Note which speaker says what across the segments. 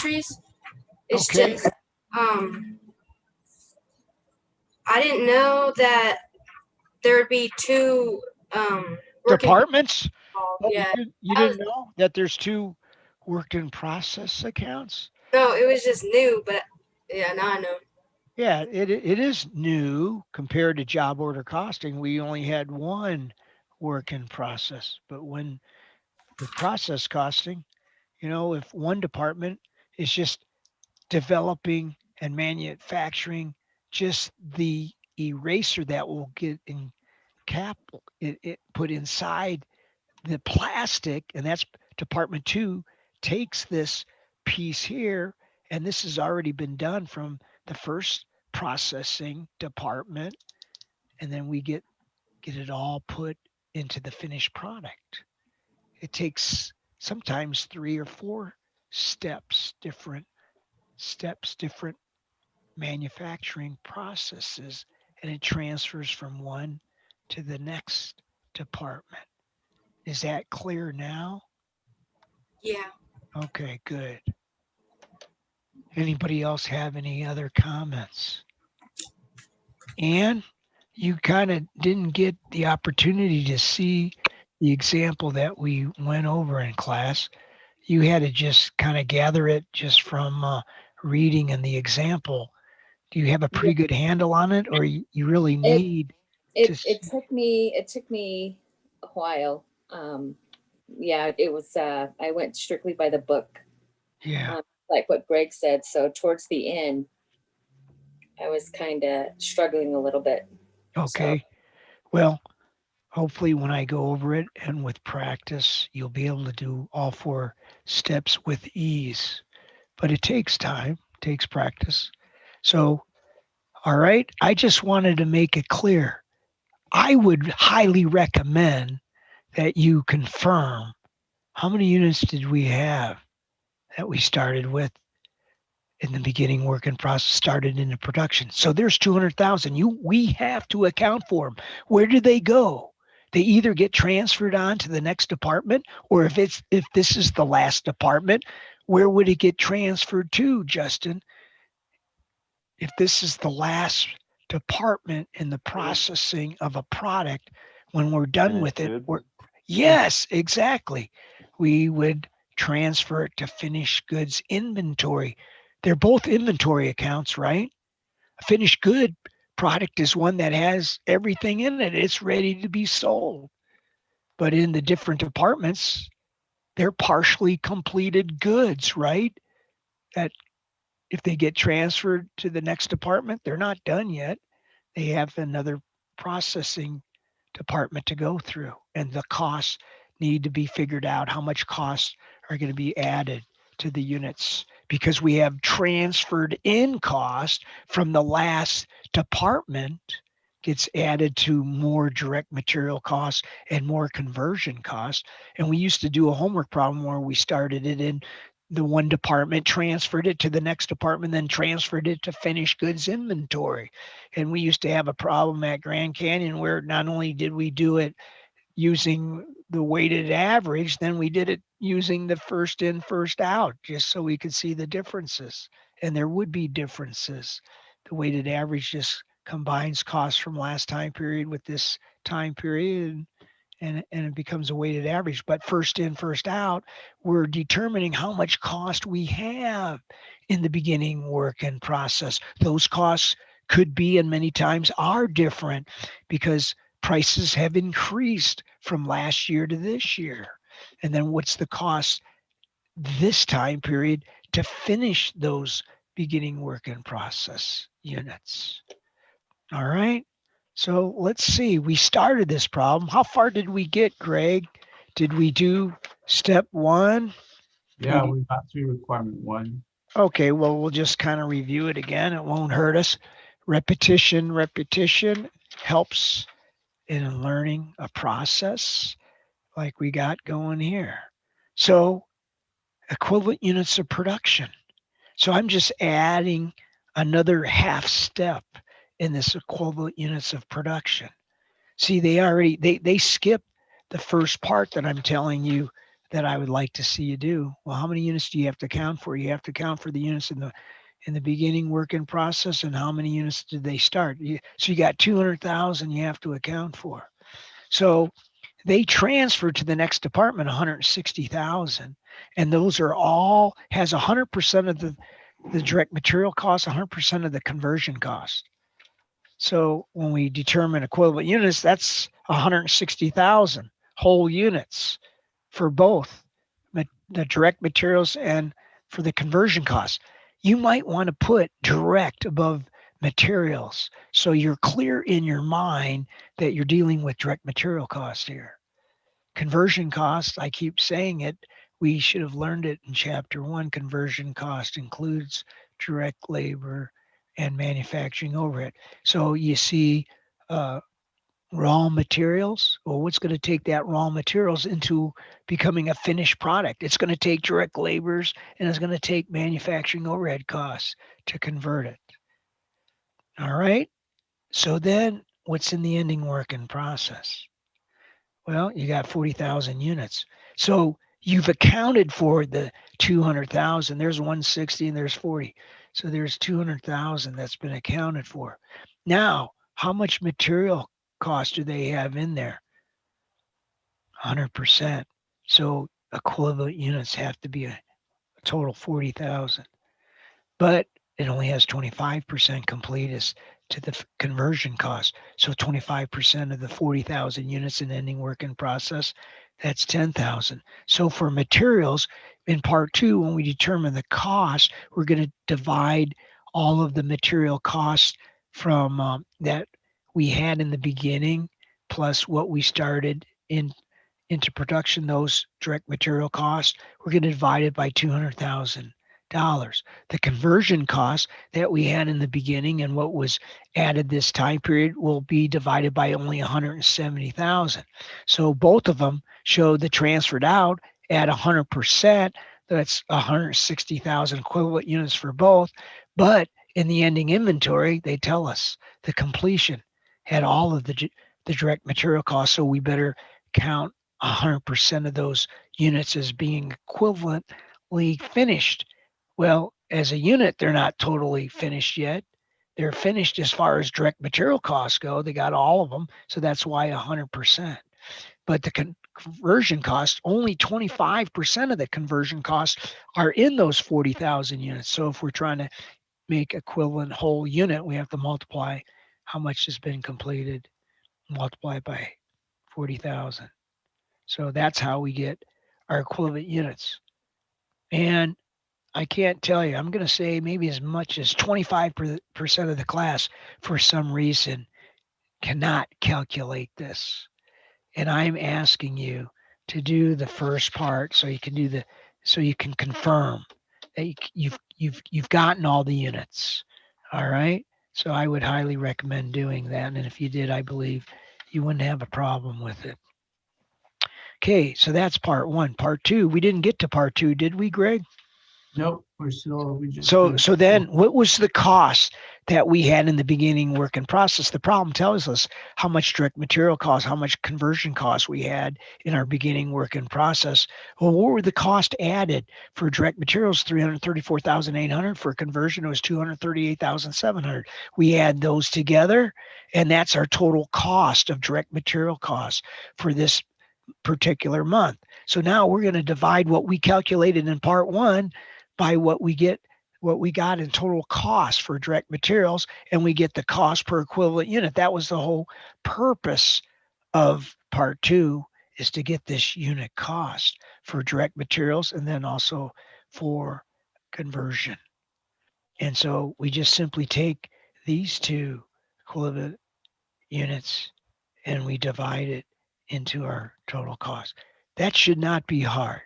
Speaker 1: entries. It's
Speaker 2: Okay.
Speaker 1: just I didn't know that there would be two working
Speaker 2: Departments?
Speaker 1: involved.
Speaker 2: Oh,
Speaker 1: Yeah,
Speaker 2: you
Speaker 1: I was
Speaker 2: didn't know that there's two work in process accounts?
Speaker 1: no, it was just new, but yeah, now I know.
Speaker 2: Yeah, it is new compared to job order costing. We only had one work in process, but when with process costing, if one department is just developing and manufacturing just the eraser that will get in cap it put inside the plastic, and that's department two takes this piece here, and this has already been done from the first processing department, and then we get it all put into the finished product. It takes sometimes three or four different steps, different manufacturing processes, and it transfers from one to the next department. Is that clear now?
Speaker 1: Yeah.
Speaker 2: Okay, good. Anybody else have any other comments? And you kind of didn't get the opportunity to see the example that we went over in class. You had to just kind of gather it just from reading and the example. Do you have a
Speaker 3: Yeah,
Speaker 2: pretty good handle on it, or you really
Speaker 3: it
Speaker 2: need to?
Speaker 3: it it took me a while. Yeah, it was. I went strictly by the book,
Speaker 2: Yeah.
Speaker 3: like what Greg said. So towards the end, I was kind of struggling a little bit. So
Speaker 2: Okay. Well, hopefully, when I go over it and with practice, you'll be able to do all four steps with ease. But it takes time, takes practice. So, all right, I just wanted to make it clear. I would highly recommend that you confirm how many units did we have that we started with in the beginning work in process started into production. So there's 200,000. We have to account for them. Where do they go? They either get transferred on to the next department, or if this is the last department, where would it get transferred to, Justin? If this is the last department in the processing of a product, when we're done
Speaker 4: Finished
Speaker 2: with it,
Speaker 4: goods.
Speaker 2: yes, exactly. We would transfer it to finished goods inventory. They're both inventory accounts, right? A finished good product is one that has everything in it. It's ready to be sold. But in the different departments, they're partially completed goods, right? That if they get transferred to the next department, they're not done yet. They have another processing department to go through, and the costs need to be figured out. How much costs are going to be added to the units because we have transferred in cost from the last department gets added to more direct material costs and more conversion costs. And we used to do a homework problem where we started it in the one department, transferred it to the next department, then transferred it to finished goods inventory. And we used to have a problem at Grand Canyon where not only did we do it using the weighted average, then we did it using the first in, first out, just so we could see the differences. And there would be differences. The weighted average just combines costs from last time period with this time period, and it becomes a weighted average. But first in, first out, we're determining how much cost we have in the beginning work and process. Those costs could be and many times are different because prices have increased from last year to this year. And then what's the cost this time period to finish those beginning work in process units? All right. So let's see. We started this problem. How far did we get, Greg? Did we do step one?
Speaker 5: Yeah, we got through requirement one.
Speaker 2: Okay, well, we'll just kind of review it again. It won't hurt us. Repetition helps in learning a process like we got going here. So equivalent units of production. So I'm just adding another half step in this equivalent units of production. See, they skip the first part that I'm telling you that I would like to see you do. Well, how many units do you have to account for? You have to account for the units in the beginning work in process, and how many units did they start? So you got 200,000 you have to account for. So they transfer to the next department 160,000, and those are all has 100% of the direct material cost, 100% of the conversion cost. So when we determine equivalent units, that's 160,000 whole units for both the direct materials and for the conversion costs. You might want to put direct above materials so you're clear in your mind that you're dealing with direct material costs here. Conversion cost, I keep saying it, we should have learned it in chapter 1. Conversion cost includes direct labor and manufacturing overhead. So you see raw materials. Well, what's going to take that raw materials into becoming a finished product? It's going to take direct labors and it's going to take manufacturing overhead costs to convert it. All right. So then what's in the ending work in process? Well, you got 40,000 units. So you've accounted for the 200,000. There's 160 and there's 40. So there's 200,000 that's been accounted for. Now, how much material cost do they have in there? 100%. So equivalent units have to be a total 40,000. But it only has 25% complete as to the conversion cost. So 25% of the 40,000 units in ending work in process, that's 10,000. So for materials in part 2, when we determine the cost, we're going to divide all of the material costs from that we had in the beginning plus what we started into production, those direct material costs, we're going to divide it by $200,000. The conversion cost that we had in the beginning and what was added this time period will be divided by only 170,000. So both of them show the transferred out at 100%. That's 160,000 equivalent units for both. But in the ending inventory, they tell us the completion had all of the direct material costs. So we better count 100% of those units as being equivalently finished. Well, as a unit, they're not totally finished yet. They're finished as far as direct material costs go. They got all of them. So that's why 100%. But the conversion cost, only 25% of the conversion costs are in those 40,000 units. So if we're trying to make equivalent whole unit, we have to multiply how much has been completed, multiply by 40,000. So that's how we get our equivalent units. And I can't tell you, I'm going to say maybe as much as 25% of the class for some reason cannot calculate this. And I'm asking you to do the first part so you can confirm that you've gotten all the units. All right. So I would highly recommend doing that. And if you did, I believe you wouldn't have a problem with it. Okay, so that's part 1. Part 2, we didn't get to part 2, did we, Greg?
Speaker 5: Nope, we just.
Speaker 2: So then what was the cost that we had in the beginning work in process? The problem tells us how much direct material cost, how much conversion cost we had in our beginning work in process. Well, what were the cost added for direct materials? 334,800. For conversion, it was 238,700. We add those together, and that's our total cost of direct material costs for this particular month. So now we're going to divide what we calculated in part 1 by what we got in total cost for direct materials, and we get the cost per equivalent unit. That was the whole purpose of part 2, is to get this unit cost for direct materials and then also for conversion. And so we just simply take these two equivalent units and we divide it into our total cost. That should not be hard.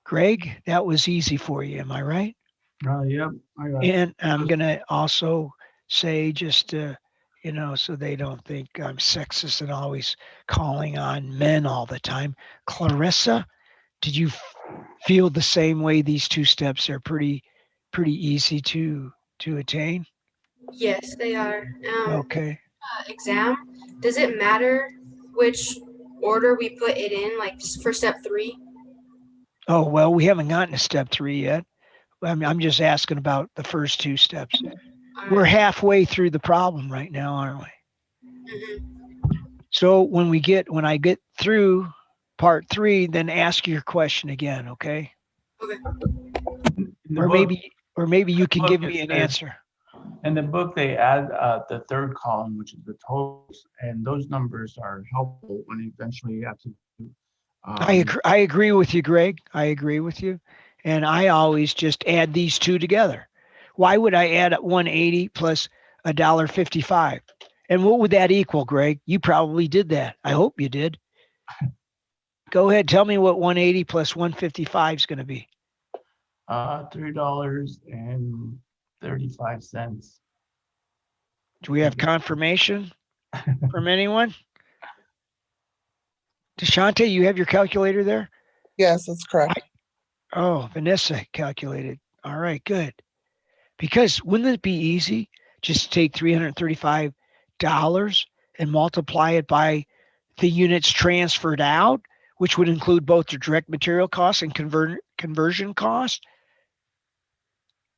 Speaker 2: Greg, that was easy for you. Am I right?
Speaker 5: Yep. I got it.
Speaker 2: And I'm going to also say, just to, so they don't think I'm sexist and always calling on men all the time. Clarissa, did you feel the same way? These 2 steps are pretty easy to attain?
Speaker 1: Yes, they are.
Speaker 2: Okay.
Speaker 1: Exam, does it matter which order we put it in, like for step 3?
Speaker 2: Oh, well, we haven't gotten to step 3 yet. I'm just asking about the first 2 steps. We're
Speaker 1: Alright.
Speaker 2: halfway through the problem right now, aren't we?
Speaker 1: Mhm.
Speaker 2: So when I get through part 3, then ask your question again, okay?
Speaker 1: Okay.
Speaker 5: In the
Speaker 2: Or
Speaker 5: book,
Speaker 2: maybe you can
Speaker 5: book
Speaker 2: give
Speaker 5: it
Speaker 2: me an
Speaker 5: says-
Speaker 2: answer.
Speaker 5: in the book, they add the third column, which is the totals, and those numbers are helpful when eventually you have to do.
Speaker 2: I agree with you, Greg. I agree with you. And I always just add these 2 together. Why would I add 180 plus $1.55? And what would that equal, Greg? You probably did that. I hope you did. Go ahead, tell me what 180 plus 155 is going to be.
Speaker 5: $3.35.
Speaker 2: Do we have confirmation from anyone? Deshante, you have your calculator there?
Speaker 4: Yes, that's correct.
Speaker 2: Oh, Vanessa calculated. All right, good. Because wouldn't it be easy just to take $335 and multiply it by the units transferred out, which would include both the direct material costs and conversion costs?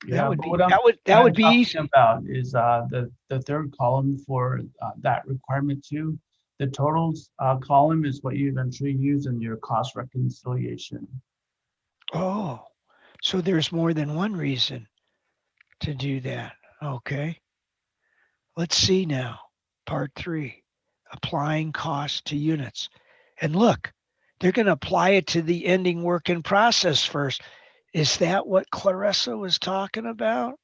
Speaker 5: Yeah,
Speaker 2: That would
Speaker 5: but
Speaker 2: be
Speaker 5: what I'm
Speaker 2: that would be
Speaker 5: talking
Speaker 2: easy.
Speaker 5: about is the third column for that requirement too. The totals column is what you eventually use in your cost reconciliation.
Speaker 2: Oh, so there's more than one reason to do that. Okay. Let's see now. Part 3, applying cost to units. And look, they're going to apply it to the ending work in process first. Is that what Clarissa was talking about?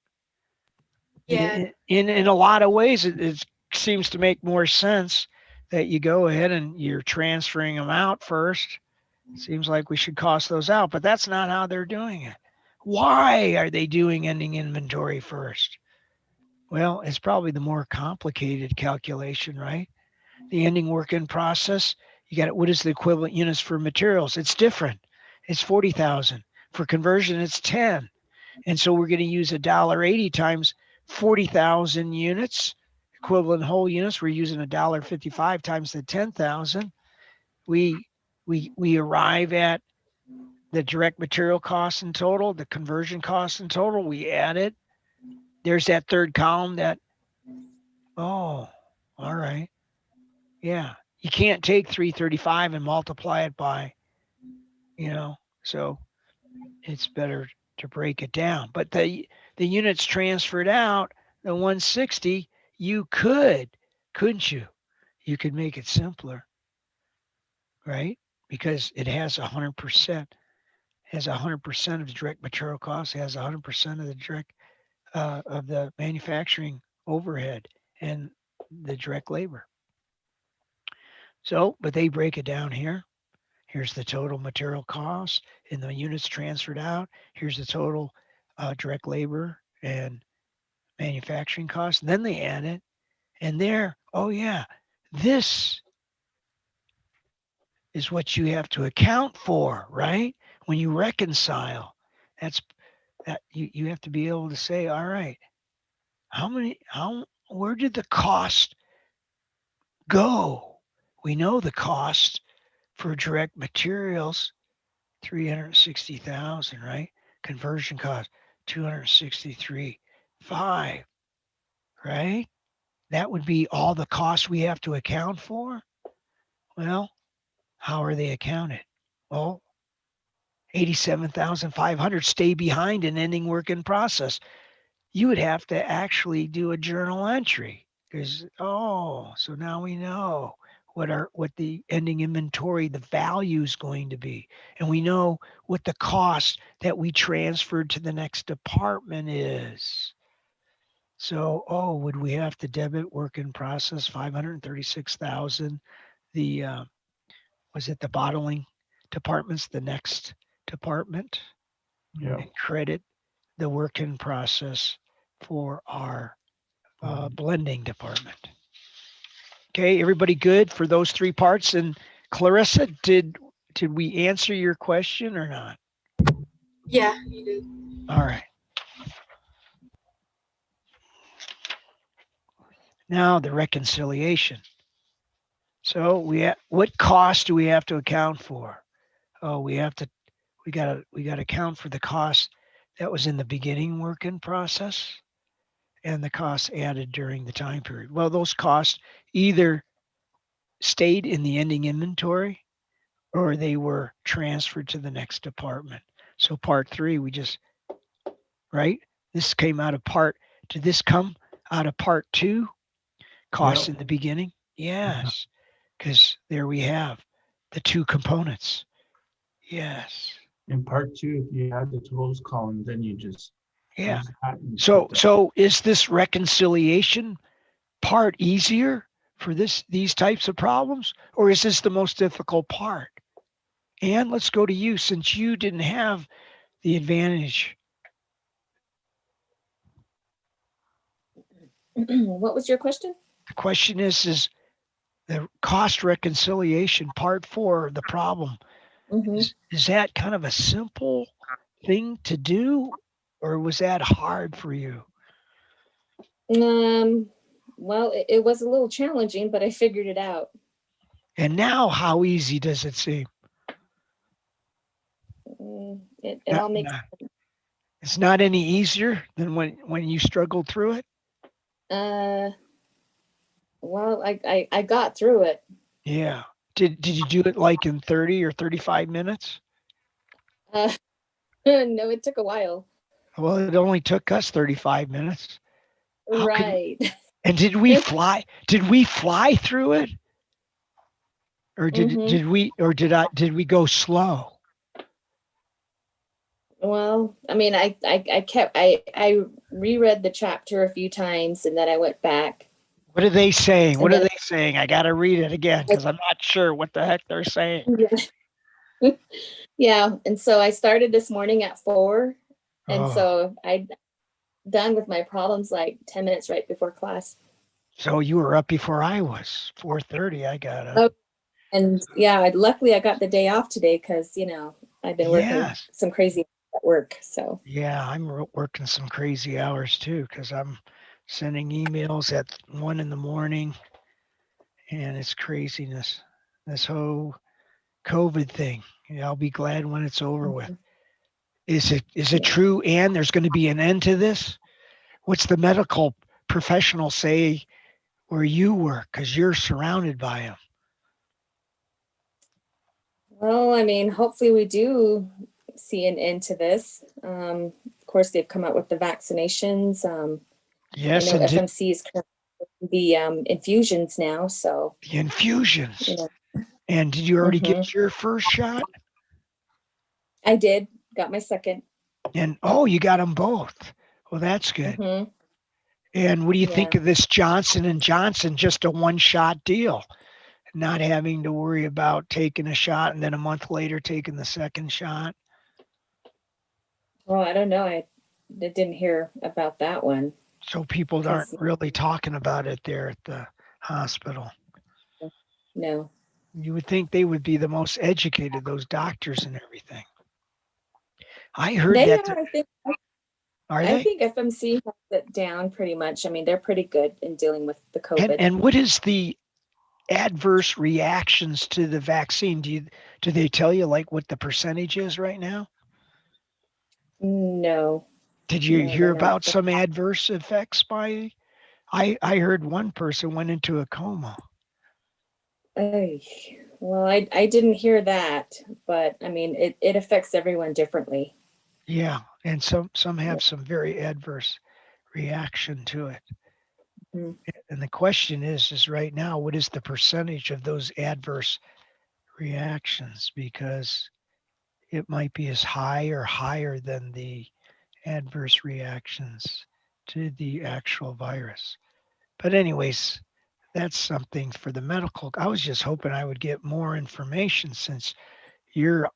Speaker 1: Yeah.
Speaker 2: In a lot of ways, it seems to make more sense that you go ahead and you're transferring them out first. Seems like we should cost those out, but that's not how they're doing it. Why are they doing ending inventory first? Well, it's probably the more complicated calculation, right? The ending work in process, you got what is the equivalent units for materials? It's different. It's 40,000. For conversion, it's 10. And so we're going to use $1.80 times 40,000 units, equivalent whole units. We're using $1.55 times the 10,000. We arrive at the direct material costs in total, the conversion costs in total. We add it. There's that third column that, oh, all right. Yeah. You can't take 335 and multiply it by, so it's better to break it down. But the units transferred out, the 160, you couldn't you? You could make it simpler, right? Because it has 100%, has 100% of the direct material costs, has 100% of the direct of the manufacturing overhead and the direct labor. So, but they break it down here. Here's the total material cost in the units transferred out. Here's the total direct labor and manufacturing costs. Then they add it. And there, oh yeah, this is what you have to account for, right? When you reconcile, that's that you have to be able to say, all right, where did the cost go? We know the cost for direct materials 360,000, right? Conversion cost 263.5, right? That would be all the costs we have to account for. Well, how are they accounted? Well, 87,500 stay behind in ending work in process. You would have to actually do a journal entry because, so now we know what the ending inventory, the value is going to be. And we know what the cost that we transferred to the next department is. So, would we have to debit work in process 536,000? The was it the bottling department's the next department?
Speaker 5: Yeah.
Speaker 2: And credit the work in process for our blending department. Okay, everybody good for those 3 parts? And Clarissa, did we answer your question or not?
Speaker 1: Yeah, you did.
Speaker 2: All right. Now the reconciliation. So what cost do we have to account for? Oh, we have to we gotta account for the cost that was in the beginning working process and the costs added during the time period. Well, those costs either stayed in the ending inventory or they were transferred to the next department. So part three, we just, right? This came out of did this come out of part two? Costs in the beginning? Yes, because there we have the two components. Yes.
Speaker 5: In part two, if you add the totals column, then you just
Speaker 2: Yeah.
Speaker 5: use that and
Speaker 2: So
Speaker 5: put that.
Speaker 2: so is this reconciliation part easier for these types of problems, or is this the most difficult part? And let's go to you since you didn't have the advantage.
Speaker 3: What was your question?
Speaker 2: The question is the cost reconciliation part four of the problem.
Speaker 3: Mhm.
Speaker 2: Is that kind of a simple thing to do, or was that hard for you?
Speaker 3: Well, it was a little challenging, but I figured it out.
Speaker 2: And now, how easy does it seem?
Speaker 3: It
Speaker 2: Not-
Speaker 3: all makes
Speaker 2: not- It's not any easier than when you struggled through it.
Speaker 3: uh well, I got through it.
Speaker 2: Yeah. Did you do it like in 30 or 35 minutes?
Speaker 3: Uh no, it took a while.
Speaker 2: Well, it only took us 35 minutes. How could-
Speaker 3: Right.
Speaker 2: And did we fly? Did we fly through it? Or did we go slow?
Speaker 3: Well, I mean, I reread the chapter a few times and then I went back.
Speaker 2: What are they saying? What
Speaker 3: And
Speaker 2: are
Speaker 3: then-
Speaker 2: they saying? I got to read it again because I'm not sure what the heck they're saying.
Speaker 3: Yeah, and so I started this morning at 4, and
Speaker 2: Oh,
Speaker 3: so I done with my problems like 10 minutes right before class.
Speaker 2: so you were up before I was. 4:30, I got up.
Speaker 3: And yeah, luckily I got the day off today because I've been working
Speaker 2: Yes.
Speaker 3: some crazy at work. So
Speaker 2: Yeah, I'm working some crazy hours too because I'm sending emails at 1 in the morning, and it's craziness. This whole COVID thing. Yeah, I'll be glad when it's over with. Is it
Speaker 3: Yeah.
Speaker 2: true, Anne? There's going to be an end to this? What's the medical professional say where you work? Because you're surrounded by them.
Speaker 3: well, I mean, hopefully we do see an end to this. Of course, they've come out with the vaccinations.
Speaker 2: Yes,
Speaker 3: I know
Speaker 2: and
Speaker 3: FMC is currently the infusions now. So
Speaker 2: the infusions.
Speaker 3: you know,
Speaker 2: And did you already
Speaker 3: Mhm.
Speaker 2: get your first shot?
Speaker 3: I did got my second.
Speaker 2: And oh, you got them both. Well, that's good.
Speaker 3: Mhm.
Speaker 2: And what do you think
Speaker 3: Yeah.
Speaker 2: of this Johnson and Johnson, just a one-shot deal, not having to worry about taking a shot and then a month later taking the second shot?
Speaker 3: Well, I don't know. I didn't hear about that one.
Speaker 2: So people aren't
Speaker 3: Because-
Speaker 2: really talking about it there at the hospital.
Speaker 3: No.
Speaker 2: You would think they would be the most educated, those doctors and everything. I heard
Speaker 3: They
Speaker 2: that.
Speaker 3: are, I think.
Speaker 2: Are
Speaker 3: I
Speaker 2: they?
Speaker 3: think FMC has it down pretty much. I mean, they're pretty good in dealing with the COVID.
Speaker 2: And what is the adverse reactions to the vaccine? Do they tell you like what the percentage is right now?
Speaker 3: No.
Speaker 2: Did you
Speaker 3: No,
Speaker 2: hear
Speaker 3: they're not.
Speaker 2: about some adverse effects by? I heard one person went into a coma.
Speaker 3: Ay, well, I didn't hear that, but I mean, it affects everyone differently.
Speaker 2: Yeah, and some have some very adverse reaction to it.
Speaker 3: Mhm.
Speaker 2: And the question is right now, what is the percentage of those adverse reactions? Because it might be as high or higher than the adverse reactions to the actual virus. But anyways, that's something for the medical. I was just hoping I would get more information since you're,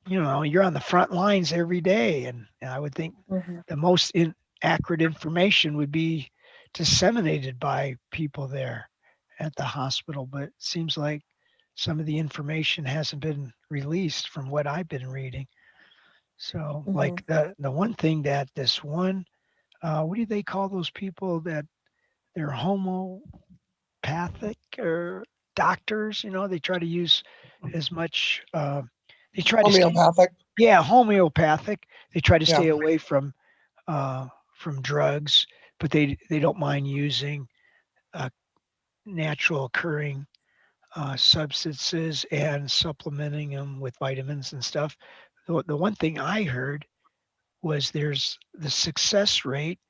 Speaker 2: you're on the front lines every day. And I would think
Speaker 3: Mhm.
Speaker 2: the most accurate information would be disseminated by people there at the hospital. But it seems like some of the information hasn't been released from what I've been reading. So like the one thing that this one, what do they call those people that they're homeopathic or doctors, they try to use as much, they try to stay,
Speaker 4: Homeopathic.
Speaker 2: Yeah, homeopathic. They try to
Speaker 4: Yeah.
Speaker 2: stay away from drugs, but they don't mind using uh, natural occurring substances and supplementing them with vitamins and stuff. The one thing I heard was there's the success rate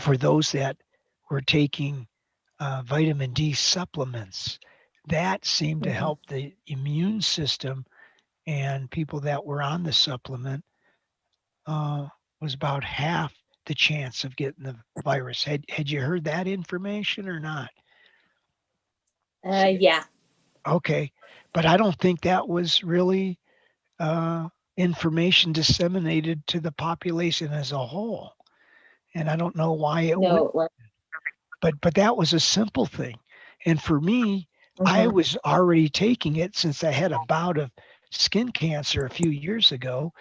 Speaker 2: for those that were taking vitamin D supplements. That seemed to
Speaker 3: Mhm.
Speaker 2: help the immune system, and people that were on the supplement uh, was about half the chance of getting the virus. Had you heard that information or not?
Speaker 3: Yeah.
Speaker 2: Okay, but I don't think that was really uh, information disseminated to the population as a whole, and I don't know why it would.
Speaker 3: No. Well,
Speaker 2: But that was a simple thing, and for me, I
Speaker 3: mhm.
Speaker 2: was already taking it since I had a bout of skin cancer a few years ago.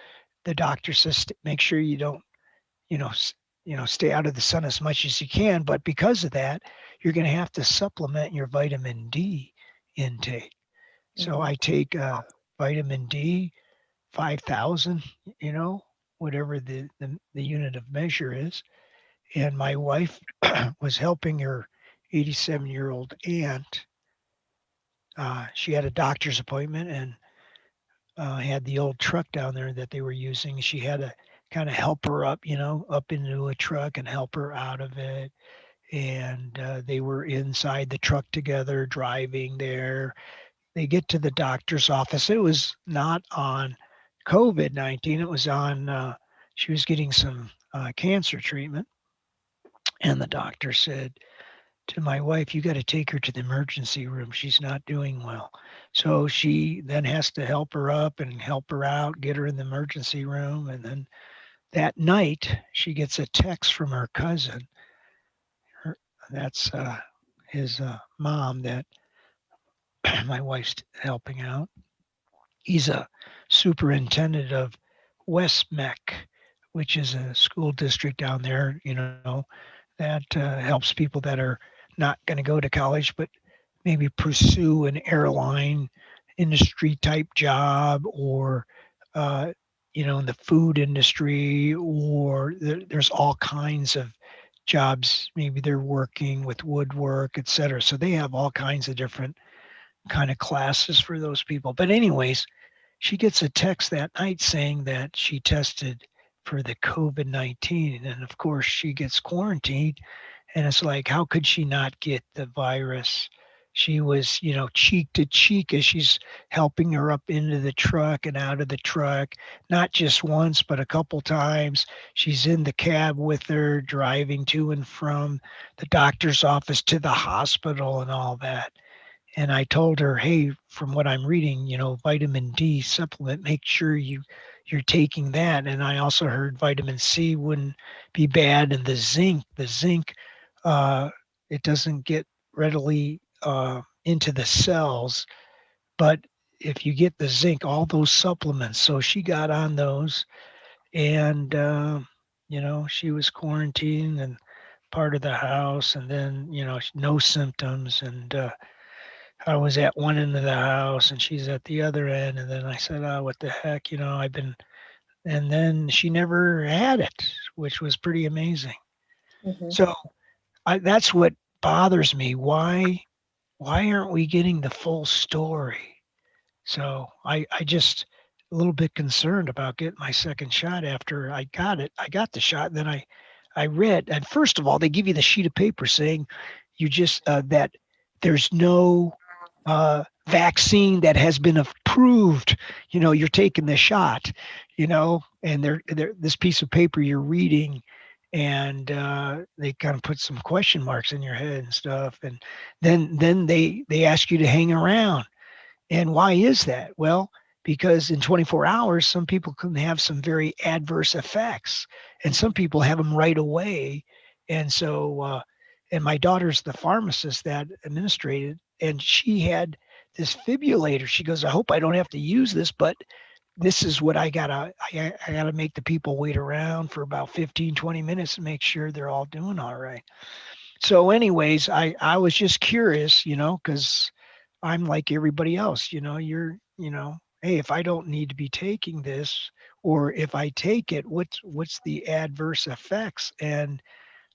Speaker 2: The doctor says make sure you don't, you know, stay out of the sun as much as you can. But because of that, you're going to have to supplement your vitamin D intake. So
Speaker 3: Mhm.
Speaker 2: I take vitamin D 5,000, whatever the unit of measure is. And my wife was helping her 87-year-old aunt. She had a doctor's appointment and had the old truck down there that they were using. She had to kind of help her up, up into a truck and help her out of it. And they were inside the truck together, driving there. They get to the doctor's office. It was not on COVID-19. It was on, she was getting some cancer treatment. And the doctor said to my wife, you got to take her to the emergency room. She's not doing well. So she then has to help her up and help her out, get her in the emergency room. And then that night, she gets a text from her cousin. Her, that's his mom that my wife's helping out. He's a superintendent of West Mech, which is a school district down there, that helps people that are not going to go to college, but maybe pursue an airline industry type job or, uh, in the food industry, or there's all kinds of jobs. Maybe they're working with woodwork, et cetera. So they have all kinds of different kind of classes for those people. But anyways, she gets a text that night saying that she tested for the COVID-19. And of course, she gets quarantined. And it's like, how could she not get the virus? She was, cheek to cheek as she's helping her up into the truck and out of the truck, not just once, but a couple times. She's in the cab with her, driving to and from the doctor's office to the hospital and all that. And I told her, hey, from what I'm reading, vitamin D supplement, make sure you're taking that. And I also heard vitamin C wouldn't be bad, and the zinc, uh, it doesn't get readily into the cells, but if you get the zinc, all those supplements. So she got on those, and she was quarantined and part of the house, and then no symptoms, and I was at one end of the house and she's at the other end. And then I said, oh, what the heck? And then she never had it, which was pretty amazing.
Speaker 3: Mhm.
Speaker 2: So that's what bothers me. Why aren't we getting the full story? So I just a little bit concerned about getting my second shot after I got it. I got the shot. And then I read, and first of all, they give you the sheet of paper saying you just, that there's no vaccine that has been approved. You're taking the shot, and they're this piece of paper you're reading, and they kind of put some question marks in your head and stuff, and then they ask you to hang around. And why is that? Well, because in 24 hours, some people can have some very adverse effects, and some people have them right away. And so, and my daughter's the pharmacist that administrated, and she had this fibrillator. She goes, I hope I don't have to use this, but this is what I gotta make the people wait around for about 15, 20 minutes to make sure they're all doing all right. So anyways, I was just curious, because I'm like everybody else, hey, if I don't need to be taking this, or if I take it, what's the adverse effects? And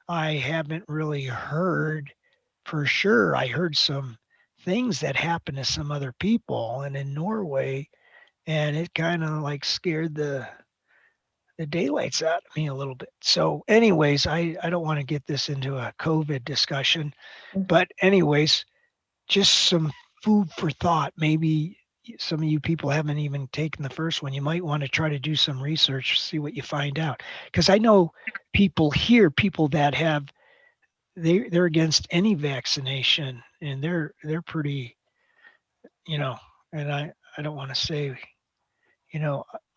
Speaker 2: I haven't really heard for sure. I heard some things that happened to some other people and in Norway, and it kind of like scared the daylights out of me a little bit. So anyways, I don't want to get this into a COVID discussion, but anyways, just some food for thought. Maybe some of you people haven't even taken the first one. You might want to try to do some research, see what you find out. Because I know people here, people that have they're against any vaccination, and they're pretty, and I don't want to say,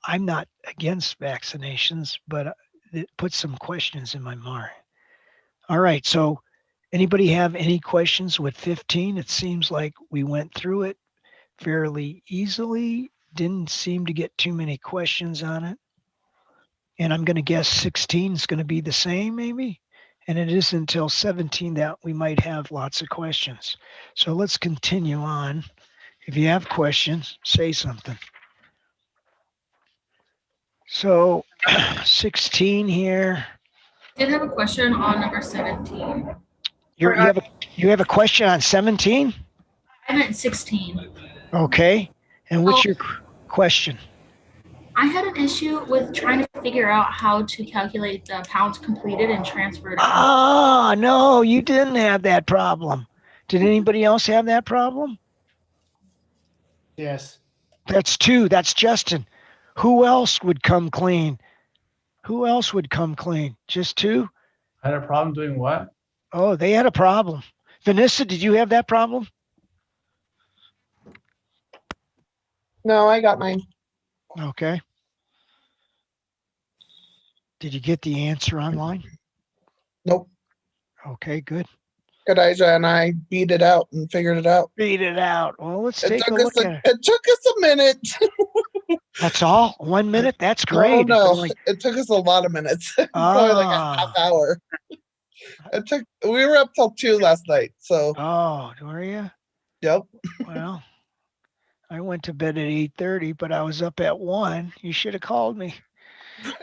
Speaker 2: I'm not against vaccinations, but it puts some questions in my mind. All right, so anybody have any questions with 15? It seems like we went through it fairly easily. Didn't seem to get too many questions on it. And I'm going to guess 16 is going to be the same, maybe. And it isn't until 17 that we might have lots of questions. So let's continue on. If you have questions, say something. So 16 here.
Speaker 4: I did have a question on number 17.
Speaker 2: You have a question on 17?
Speaker 4: I meant 16.
Speaker 2: Okay. And what's your question?
Speaker 4: I had an issue with trying to figure out how to calculate the pounds completed and transferred.
Speaker 2: Ah, no, you didn't have that problem. Did anybody else have that problem?
Speaker 6: Yes.
Speaker 2: That's 2. That's Justin. Who else would come clean? Who else would come clean? Just 2?
Speaker 5: I had a problem doing what?
Speaker 2: Oh, they had a problem. Vanessa, did you have that problem?
Speaker 7: No, I got mine.
Speaker 2: Okay. Did you get the answer online?
Speaker 7: Nope.
Speaker 2: Okay, good.
Speaker 7: Kadijah and I beat it out and figured it out.
Speaker 2: Beat it out. Well, let's
Speaker 7: It
Speaker 2: take a
Speaker 7: took
Speaker 2: look
Speaker 7: us
Speaker 2: at it.
Speaker 7: it took us a minute.
Speaker 2: That's all? 1 minute? That's great.
Speaker 7: No,
Speaker 2: Like,
Speaker 7: it took us a lot of minutes. Probably like a half hour. We were up till 2 last night. So
Speaker 2: oh, were you?
Speaker 7: yep.
Speaker 2: Well, I went to bed at 8:30, but I was up at 1. You should have called me.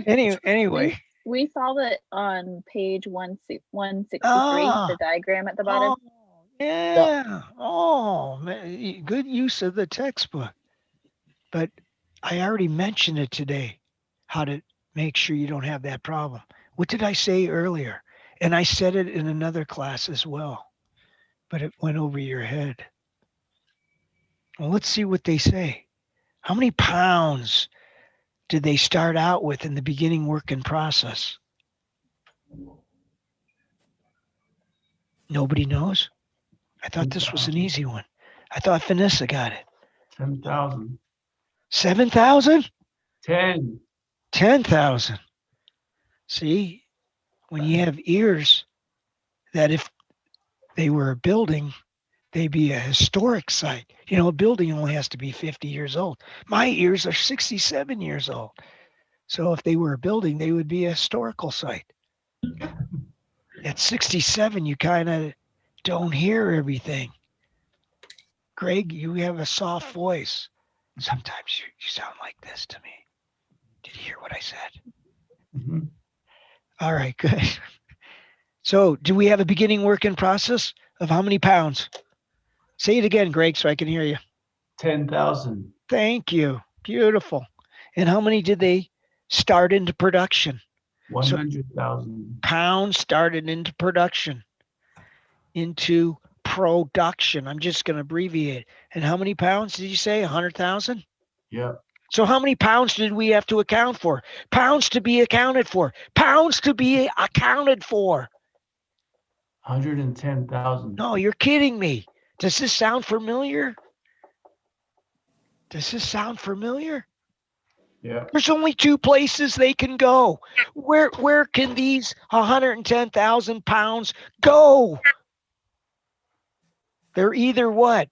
Speaker 2: Anyway.
Speaker 8: We saw it on page 163,
Speaker 2: Ah.
Speaker 8: the diagram at the bottom.
Speaker 2: Oh, yeah. Oh, man, good use of the textbook. But I already mentioned it today, how to make sure you don't have that problem. What did I say earlier? And I said it in another class as well, but it went over your head. Well, let's see what they say. How many pounds did they start out with in the beginning working process? Nobody knows? I thought this was an easy one. I thought Vanessa got it.
Speaker 5: 10,000.
Speaker 2: 7,000?
Speaker 5: 10.
Speaker 2: 10,000. See, when you have ears, that if they were a building, they'd be a historic site. A building only has to be 50 years old. My ears are 67 years old. So if they were a building, they would be a historical site. At 67, you kind of don't hear everything. Greg, you have a soft voice. Sometimes you sound like this to me. Did you hear what I said?
Speaker 5: Mhm.
Speaker 2: All right, good. So do we have a beginning working process of how many pounds? Say it again, Greg, so I can hear you.
Speaker 5: 10,000.
Speaker 2: Thank you. Beautiful. And how many did they start into production?
Speaker 5: 100,000.
Speaker 2: Pounds started into production. Into production. I'm just going to abbreviate. And how many pounds did you say? 100,000?
Speaker 5: Yeah.
Speaker 2: So how many pounds did we have to account for? Pounds to be accounted for. Pounds to be accounted for.
Speaker 5: 110,000.
Speaker 2: No, you're kidding me. Does this sound familiar? Does this sound familiar?
Speaker 5: Yeah.
Speaker 2: There's only 2 places they can go. Where can these 110,000 pounds go? They're either what?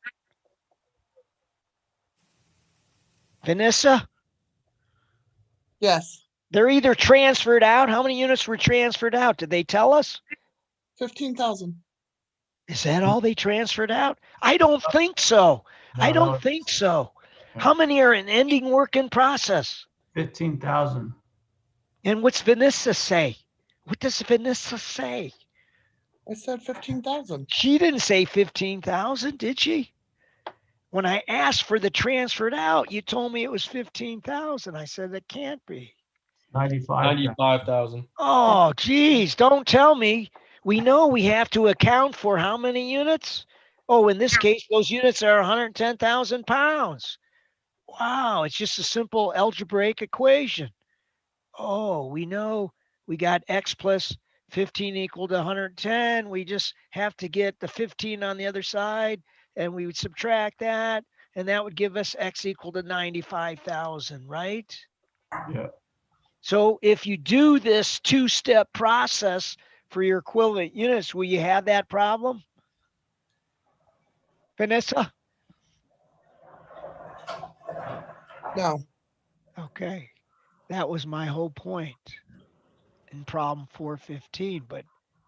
Speaker 2: Vanessa?
Speaker 7: Yes.
Speaker 2: They're either transferred out. How many units were transferred out? Did they tell us?
Speaker 7: 15,000.
Speaker 2: Is that all they transferred out? I don't think so. I
Speaker 5: No,
Speaker 2: don't think so. How many are in ending work in process?
Speaker 5: 15,000.
Speaker 2: And what's Vanessa say? What does Vanessa say?
Speaker 7: I said 15,000.
Speaker 2: She didn't say 15,000, did she? When I asked for the transferred out, you told me it was 15,000. I said it can't be.
Speaker 5: 95,000.
Speaker 6: 95,000.
Speaker 2: Oh, geez, don't tell me. We know we have to account for how many units? Oh, in this case, those units are 110,000 pounds. Wow, it's just a simple algebraic equation. Oh, we know we got X plus 15 equal to 110. We just have to get the 15 on the other side, and we would subtract that, and that would give us X equal to 95,000, right?
Speaker 5: Yeah.
Speaker 2: So if you do this two-step process for your equivalent units, will you have that problem? Vanessa?
Speaker 7: No,
Speaker 2: Okay. That was my whole point in problem 415, but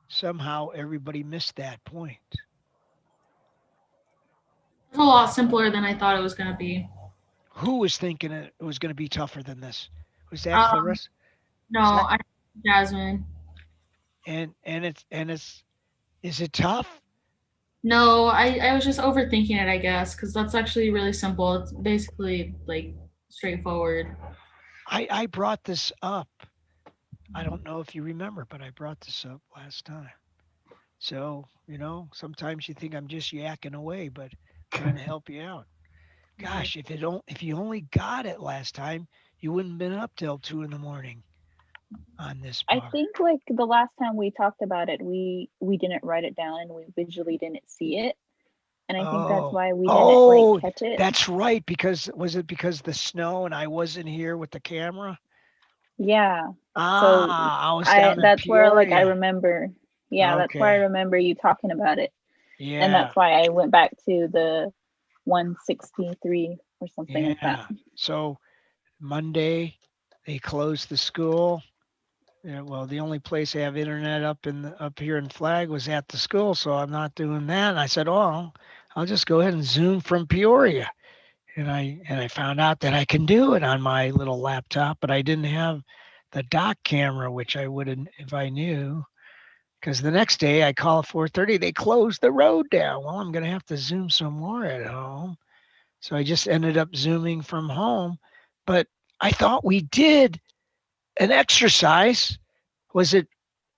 Speaker 2: somehow everybody missed that point.
Speaker 4: It's a lot simpler than I thought it was going to be.
Speaker 2: Who was thinking it was going to be tougher than this? Was that
Speaker 4: Um,
Speaker 2: Clarissa?
Speaker 4: No, Jasmine.
Speaker 2: And is it tough?
Speaker 4: No, I was just overthinking it, I guess, because that's actually really simple. It's basically like straightforward.
Speaker 2: I brought this up. I don't know if you remember, but I brought this up last time. So, sometimes you think I'm just yakking away, but I'm trying to help you out. Gosh, if you only got it last time, you wouldn't have been up till 2 in the morning on this
Speaker 8: I
Speaker 2: part.
Speaker 8: think like the last time we talked about it, we didn't write it down and we visually didn't see it. And I think that's why we didn't like catch it.
Speaker 2: That's right. Was it because the snow and I wasn't here with the camera?
Speaker 8: Yeah.
Speaker 2: I was down in
Speaker 8: that's where like I
Speaker 2: Peoria.
Speaker 8: remember. Yeah, that's where I
Speaker 2: Okay.
Speaker 8: remember you talking about it.
Speaker 2: Yeah.
Speaker 8: And that's why I went back to the 163 or something like that.
Speaker 2: So Monday they closed the school. Yeah, well, the only place they have internet up here in Flag was at the school, so I'm not doing that. And I said, "Oh, I'll just go ahead and Zoom from Peoria." And I found out that I can do it on my little laptop, but I didn't have the dock camera, which I would have if I knew. Because the next day I call at 4:30, they closed the road down. Well, I'm gonna have to Zoom some more at home. So I just ended up Zooming from home. But I thought we did an exercise. Was it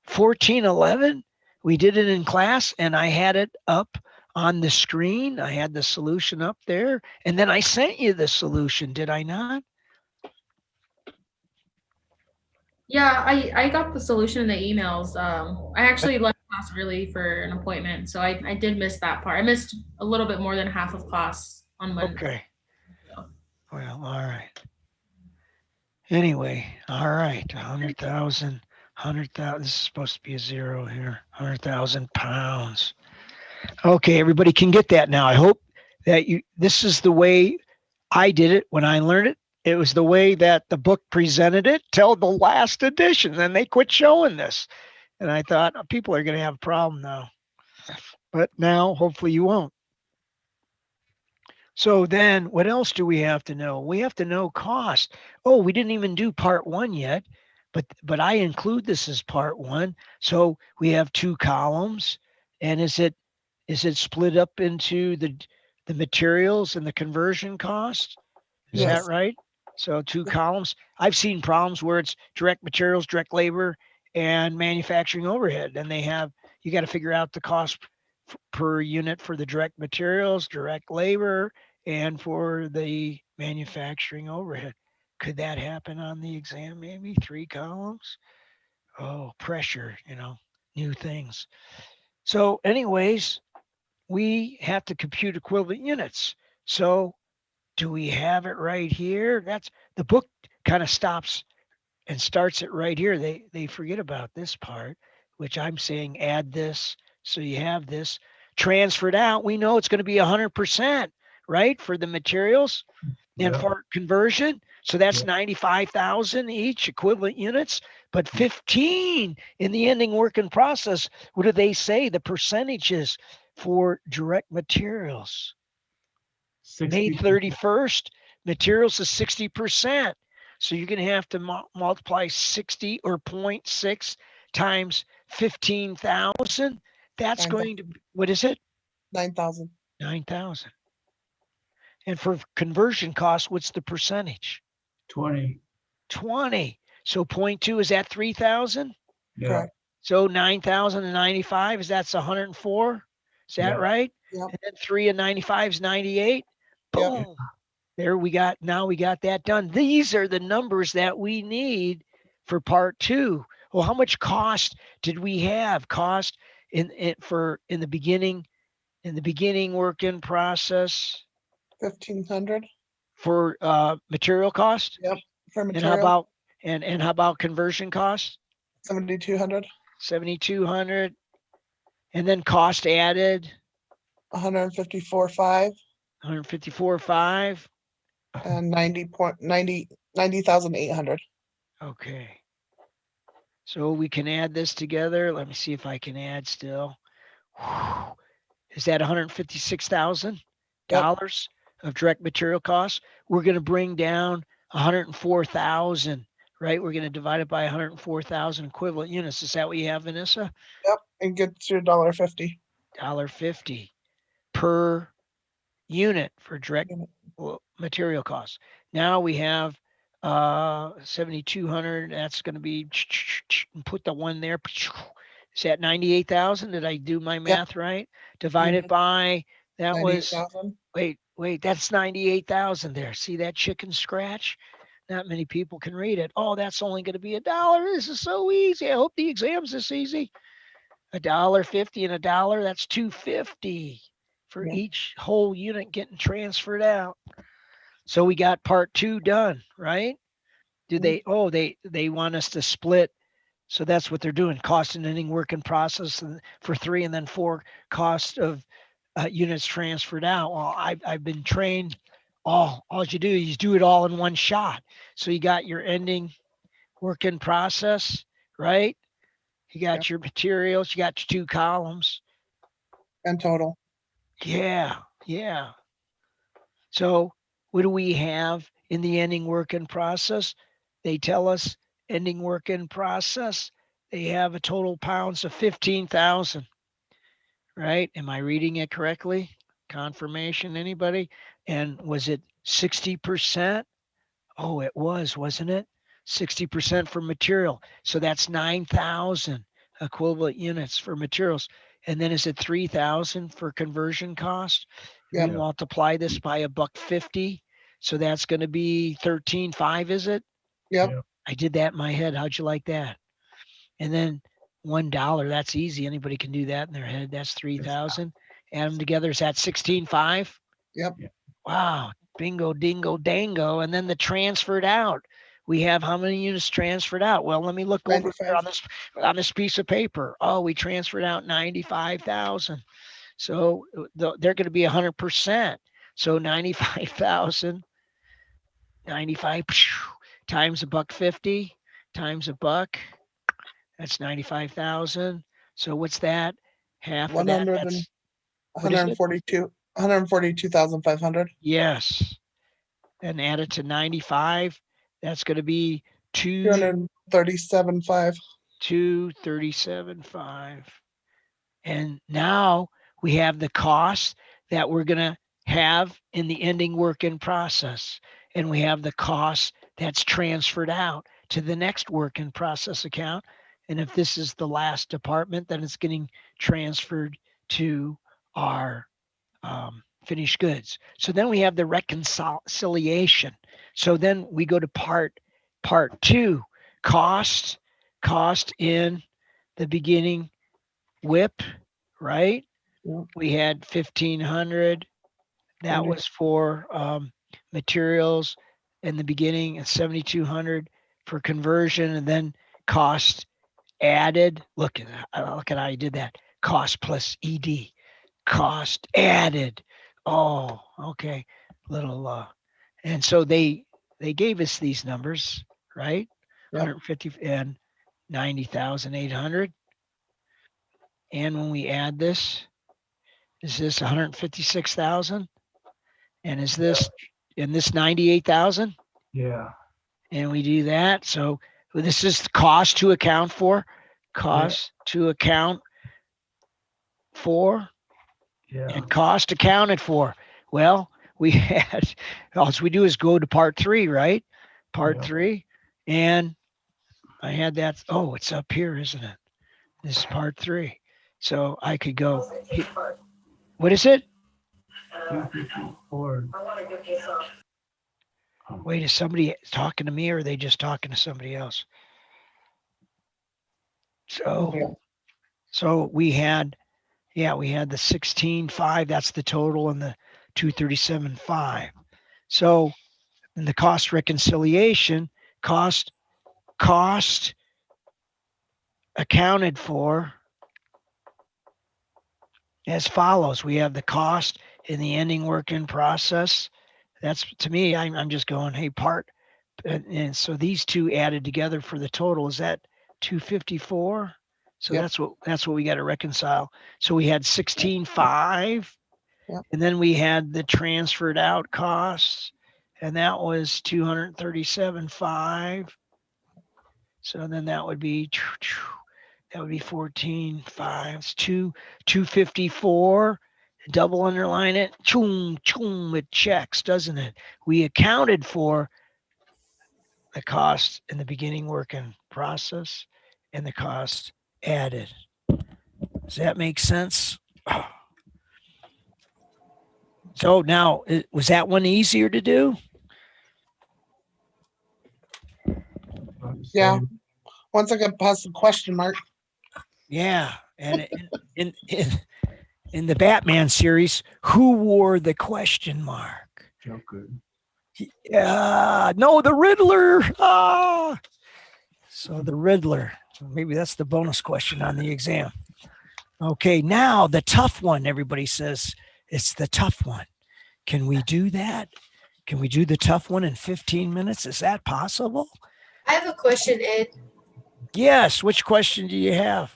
Speaker 2: 1411? We did it in class and I had it up on the screen. I had the solution up there. And then I sent you the solution, did I not?
Speaker 4: Yeah, I got the solution in the emails. I actually left class early for an appointment, so I did miss that part. I missed a little bit more than half of class on Monday.
Speaker 2: Okay. Well, all right. Anyway, all right. 100,000. This is supposed to be a zero here. 100,000 pounds. Okay, everybody can get that now. I hope that this is the way I did it when I learned it. It was the way that the book presented it till the last edition. Then they quit showing this. And I thought, people are going to have a problem now. But now, hopefully you won't. So then what else do we have to know? We have to know cost. Oh, we didn't even do part 1 yet, but I include this as part 1. So we have 2 columns. And is it split up into the materials and the conversion cost? Is
Speaker 7: Yes.
Speaker 2: that right? So 2 columns. I've seen problems where it's direct materials, direct labor, and manufacturing overhead. And you got to figure out the cost per unit for the direct materials, direct labor, and for the manufacturing overhead. Could that happen on the exam? Maybe 3 columns? Oh, pressure, new things. So anyways, we have to compute equivalent units. So do we have it right here? That's the book kind of stops and starts it right here. They forget about this part, which I'm saying add this. So you have this transferred out. We know it's going to be 100%, right? For the materials and for conversion. So that's 95,000 each equivalent units, but 15 in the ending work in process. What do they say? The percentages for direct materials.
Speaker 5: 60%.
Speaker 2: May 31st, materials is 60%. So you're going to have to multiply 60 or 0.6 times 15,000. That's
Speaker 7: 9,000.
Speaker 2: going to, what is it?
Speaker 7: 9,000.
Speaker 2: 9,000. And for conversion costs, what's the percentage?
Speaker 5: 20.
Speaker 2: 20. So 0.2, is that 3,000?
Speaker 5: Yeah.
Speaker 7: Correct.
Speaker 2: So 9,095, is that's 104? Is that
Speaker 5: Yeah.
Speaker 2: right?
Speaker 7: Yep.
Speaker 2: And then 3 and 95 is 98.
Speaker 7: Yep.
Speaker 2: Boom. There we got, now we got that done. These are the numbers that we need for part 2. Well, how much cost did we have? Cost in the beginning work in process
Speaker 7: 1,500
Speaker 2: for material cost?
Speaker 7: for
Speaker 2: And how
Speaker 7: material.
Speaker 2: about and how about conversion cost?
Speaker 7: 7,200.
Speaker 2: 7,200. And then cost added
Speaker 7: 154.5
Speaker 2: 154.5.
Speaker 7: and 90,800.
Speaker 2: Okay. So we can add this together. Let me see if I can add still. Whew. Is that $156,000 of direct material costs? We're going to bring down 104,000, right? We're going to divide it by 104,000 equivalent units. Is that what you have, Vanessa?
Speaker 7: Yep, and gets you $1.50.
Speaker 2: $1.50 per unit for direct
Speaker 7: Unit.
Speaker 2: material costs. Now we have 7,200. That's going to be, put the one there. Is that 98,000? Did I do my math right? Divided
Speaker 7: Mhm.
Speaker 2: by, that was,
Speaker 7: 98,000.
Speaker 2: wait, that's 98,000 there. See that chicken scratch? Not many people can read it. Oh, that's only going to be $1. This is so easy. I hope the exam's this easy. $1.50 and $1, that's $2.50 for
Speaker 7: Yeah.
Speaker 2: each whole unit getting transferred out. So we got part 2 done, right? Do they, they want us to split. So that's what they're doing. Cost and ending work in process for 3, and then 4 cost of units transferred out. Well, I've been trained. All you do is do it all in one shot. So you got your ending work in process, right? You got your materials, you got your 2 columns.
Speaker 7: And total.
Speaker 2: Yeah. So what do we have in the ending work in process? They tell us ending work in process, they have a total pounds of 15,000, right? Am I reading it correctly? Confirmation, anybody? And was it 60%? Oh, it was, wasn't it? 60% for material. So that's 9,000 equivalent units for materials. And then is it 3,000 for conversion cost?
Speaker 7: Yep.
Speaker 2: We multiply this by $1.50. So that's going to be 13.5, is it?
Speaker 7: Yep.
Speaker 5: Yeah.
Speaker 2: I did that in my head. How'd you like that? And then $1, that's easy. Anybody can do that in their head. That's 3,000. Add them together. Is that 16.5?
Speaker 7: Yep.
Speaker 2: Wow. Bingo, dingo, dango. And then the transferred out. We have how many units transferred out? Well, let me look over here
Speaker 7: 95.
Speaker 2: on this piece of paper. Oh, we transferred out 95,000. So they're going to be 100%. So 95,000, 95 times $1.50 times $1. That's 95,000. So what's that? Half of that.
Speaker 7: 100
Speaker 2: That's,
Speaker 7: and
Speaker 2: what is it?
Speaker 7: 142,500.
Speaker 2: Yes. And add it to 95. That's going to be
Speaker 7: 237.5.
Speaker 2: 237.5. And now we have the cost that we're going to have in the ending work in process. And we have the cost that's transferred out to the next work in process account. And if this is the last department, then it's getting transferred to our finished goods. So then we have the reconciliation. So then we go to part 2, cost in the beginning WIP, right?
Speaker 7: Yep.
Speaker 2: We had 1,500. That was for materials in the beginning, and 7,200 for conversion, and then cost added. Look at how I did that. Cost plus ED. Cost added. Oh, okay. Little and so they gave us these numbers, right?
Speaker 7: Yep.
Speaker 2: 150 and 90,800. And when we add this, is this 156,000? And is this 98,000?
Speaker 5: Yeah.
Speaker 2: and we do that. So this is the cost to account for, cost to account for,
Speaker 5: Yeah.
Speaker 2: and cost accounted for. Well, we had, all we do is go to part 3, right? Part
Speaker 5: Yeah.
Speaker 2: 3. And I had that. Oh, it's up here, isn't it? This is part 3. So I could go. What is it?
Speaker 5: 254.
Speaker 2: Wait, is somebody talking to me or are they just talking to somebody else? So we had the 16.5, that's the total, and the 237.5. So in the cost reconciliation, cost accounted for as follows. We have the cost in the ending work in process. That's, to me, I'm just going, hey, part. And so these two added together for the total, is that 254? So
Speaker 7: Yep.
Speaker 2: that's what we got to reconcile. So we had 16.5,
Speaker 7: Yep.
Speaker 2: and then we had the transferred out costs, and that was 237.5. So then that would be 14.5. It's 254. Double underline it. Choom, choom, it checks, doesn't it? We accounted for the cost in the beginning work in process and the cost added. Does that make sense? So now, was that one easier to do?
Speaker 7: Yeah. Once I get past the question mark.
Speaker 2: Yeah. And in the Batman series, who wore the question mark?
Speaker 5: Joker.
Speaker 2: No, the Riddler. So the Riddler. So maybe that's the bonus question on the exam. Okay, now the tough one. Everybody says it's the tough one. Can we do that? Can we do the tough one in 15 minutes? Is that possible?
Speaker 1: I have a question, Ed.
Speaker 2: Yes. Which question do you have?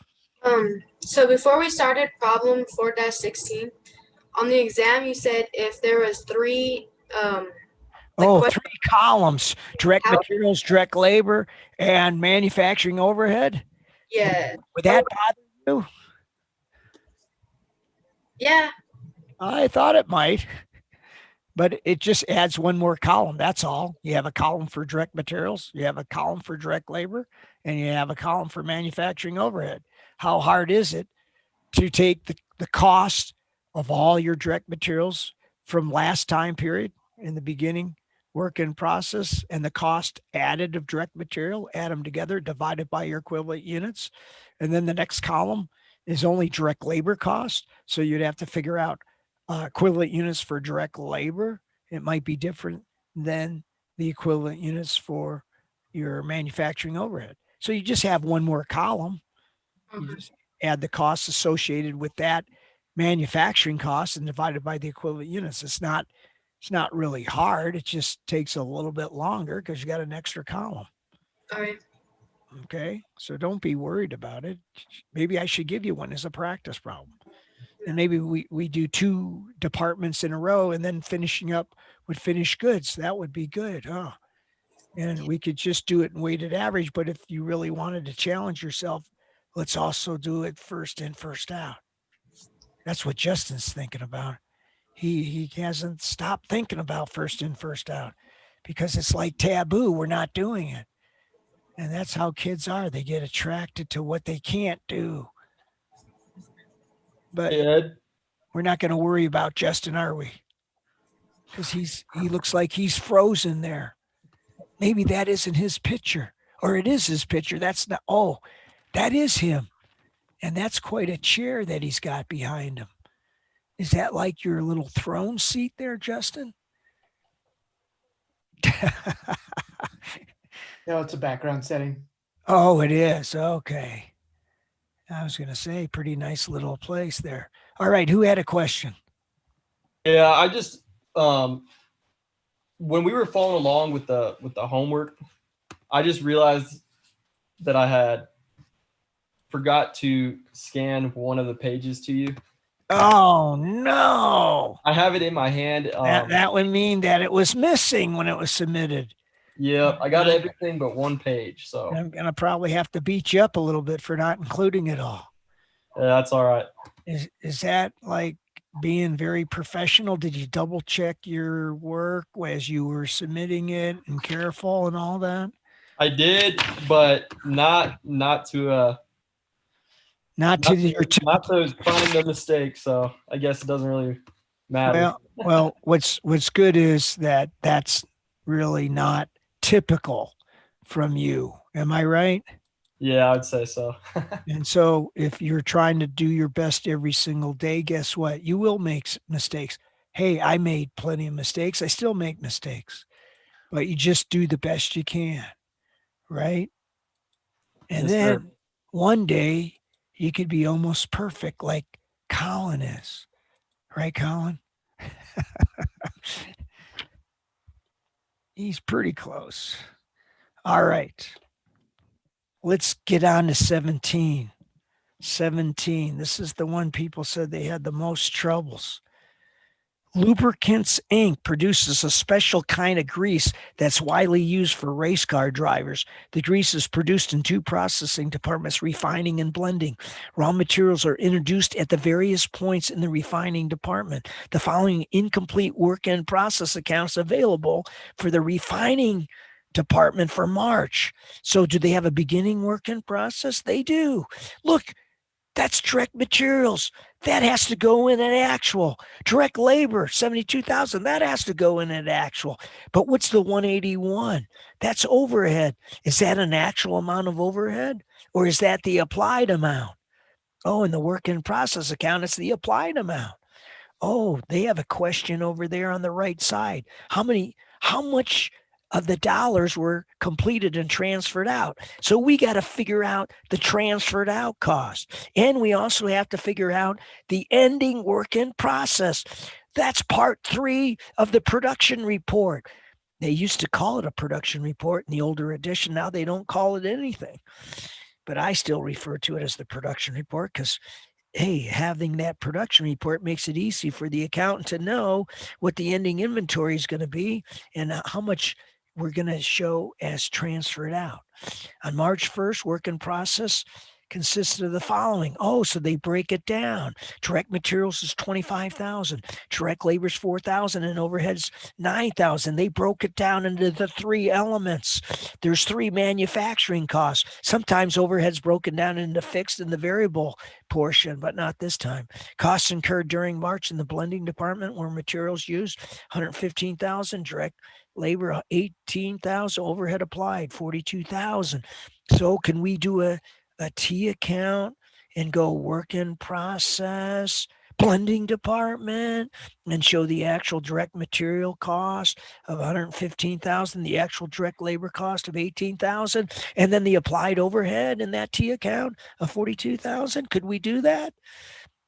Speaker 1: So before we started problem 4-16, on the exam you said if there was 3
Speaker 2: 3 columns: direct
Speaker 1: How-
Speaker 2: materials, direct labor, and manufacturing overhead.
Speaker 1: yeah.
Speaker 2: Would that bother you?
Speaker 1: Yeah.
Speaker 2: I thought it might, but it just adds one more column. That's all. You have a column for direct materials, you have a column for direct labor, and you have a column for manufacturing overhead. How hard is it to take the cost of all your direct materials from last time period in the beginning work in process and the cost added of direct material, add them together, divided by your equivalent units. And then the next column is only direct labor cost. So you'd have to figure out equivalent units for direct labor. It might be different than the equivalent units for your manufacturing overhead. So you just have one more column. You just add the costs associated with that manufacturing cost and divided by the equivalent units. It's not really hard. It just takes a little bit longer because you got an extra column.
Speaker 1: All right.
Speaker 2: Okay. So don't be worried about it. Maybe I should give you one as a practice problem. And maybe we do 2 departments in a row and then finishing up with finished goods. That would be good. Huh? And we could just do it in weighted average. But if you really wanted to challenge yourself, let's also do it first in, first out. That's what Justin's thinking about. He hasn't stopped thinking about first in, first out because it's like taboo. We're not doing it. And that's how kids are. They get attracted to what they can't do. But
Speaker 6: Ed,
Speaker 2: we're not going to worry about Justin, are we? Because he looks like he's frozen there. Maybe that isn't his picture, or it is his picture. That's not. Oh, that is him, and that's quite a chair that he's got behind him. Is that like your little throne seat there, Justin?
Speaker 6: no, it's a background setting.
Speaker 2: Oh, it is. Okay. I was going to say, pretty nice little place there. All right. Who had a question?
Speaker 6: Yeah, I just when we were following along with the homework, I just realized that I had forgot to scan one of the pages to you.
Speaker 2: Oh no!
Speaker 6: I have it in my hand.
Speaker 2: That would mean that it was missing when it was submitted.
Speaker 6: Yeah, I got everything but one page. So
Speaker 2: I'm gonna probably have to beat you up a little bit for not including it all.
Speaker 6: yeah, that's all right.
Speaker 2: Is that like being very professional? Did you double check your work as you were submitting it and careful and all that?
Speaker 6: I did, but not to
Speaker 2: Not to your
Speaker 6: not to find the mistake. So I guess it doesn't really matter.
Speaker 2: well, what's good is that that's really not typical from you. Am I right?
Speaker 6: Yeah, I'd say so.
Speaker 2: And so if you're trying to do your best every single day, guess what? You will make mistakes. Hey, I made plenty of mistakes. I still make mistakes, but you just do the best you can. Right. And
Speaker 6: Yes,
Speaker 2: then
Speaker 6: sir.
Speaker 2: one day you could be almost perfect like Colin is. Right, Colin? He's pretty close. All right. Let's get on to 17. 17. This is the one people said they had the most troubles. Lubricants Inc. produces a special kind of grease that's widely used for race car drivers. The grease is produced in two processing departments, refining and blending. Raw materials are introduced at the various points in the refining department. The following incomplete work in process accounts available for the refining department for March. So do they have a beginning work in process? They do. Look, that's direct materials. That has to go in at actual. Direct labor, 72,000. That has to go in at actual. But what's the 181? That's overhead. Is that an actual amount of overhead? Or is that the applied amount? Oh, in the work in process account, it's the applied amount. Oh, they have a question over there on the right side. How much of the dollars were completed and transferred out? So we got to figure out the transferred out cost. And we also have to figure out the ending work in process. That's part 3 of the production report. They used to call it a production report in the older edition. Now they don't call it anything. But I still refer to it as the production report because, hey, having that production report makes it easy for the accountant to know what the ending inventory is going to be and how much we're going to show as transferred out. On March 1st, work in process consisted of the following. Oh, so they break it down. Direct materials is 25,000. Direct labor is 4,000 and overheads 9,000. They broke it down into the 3 elements. There's 3 manufacturing costs. Sometimes overheads broken down into fixed and the variable portion, but not this time. Costs incurred during March in the blending department where materials used, 115,000. Direct labor, 18,000. Overhead applied, 42,000. So can we do a T account and go work in process, blending department, and show the actual direct material cost of 115,000, the actual direct labor cost of 18,000, and then the applied overhead in that T account of 42,000? Could we do that?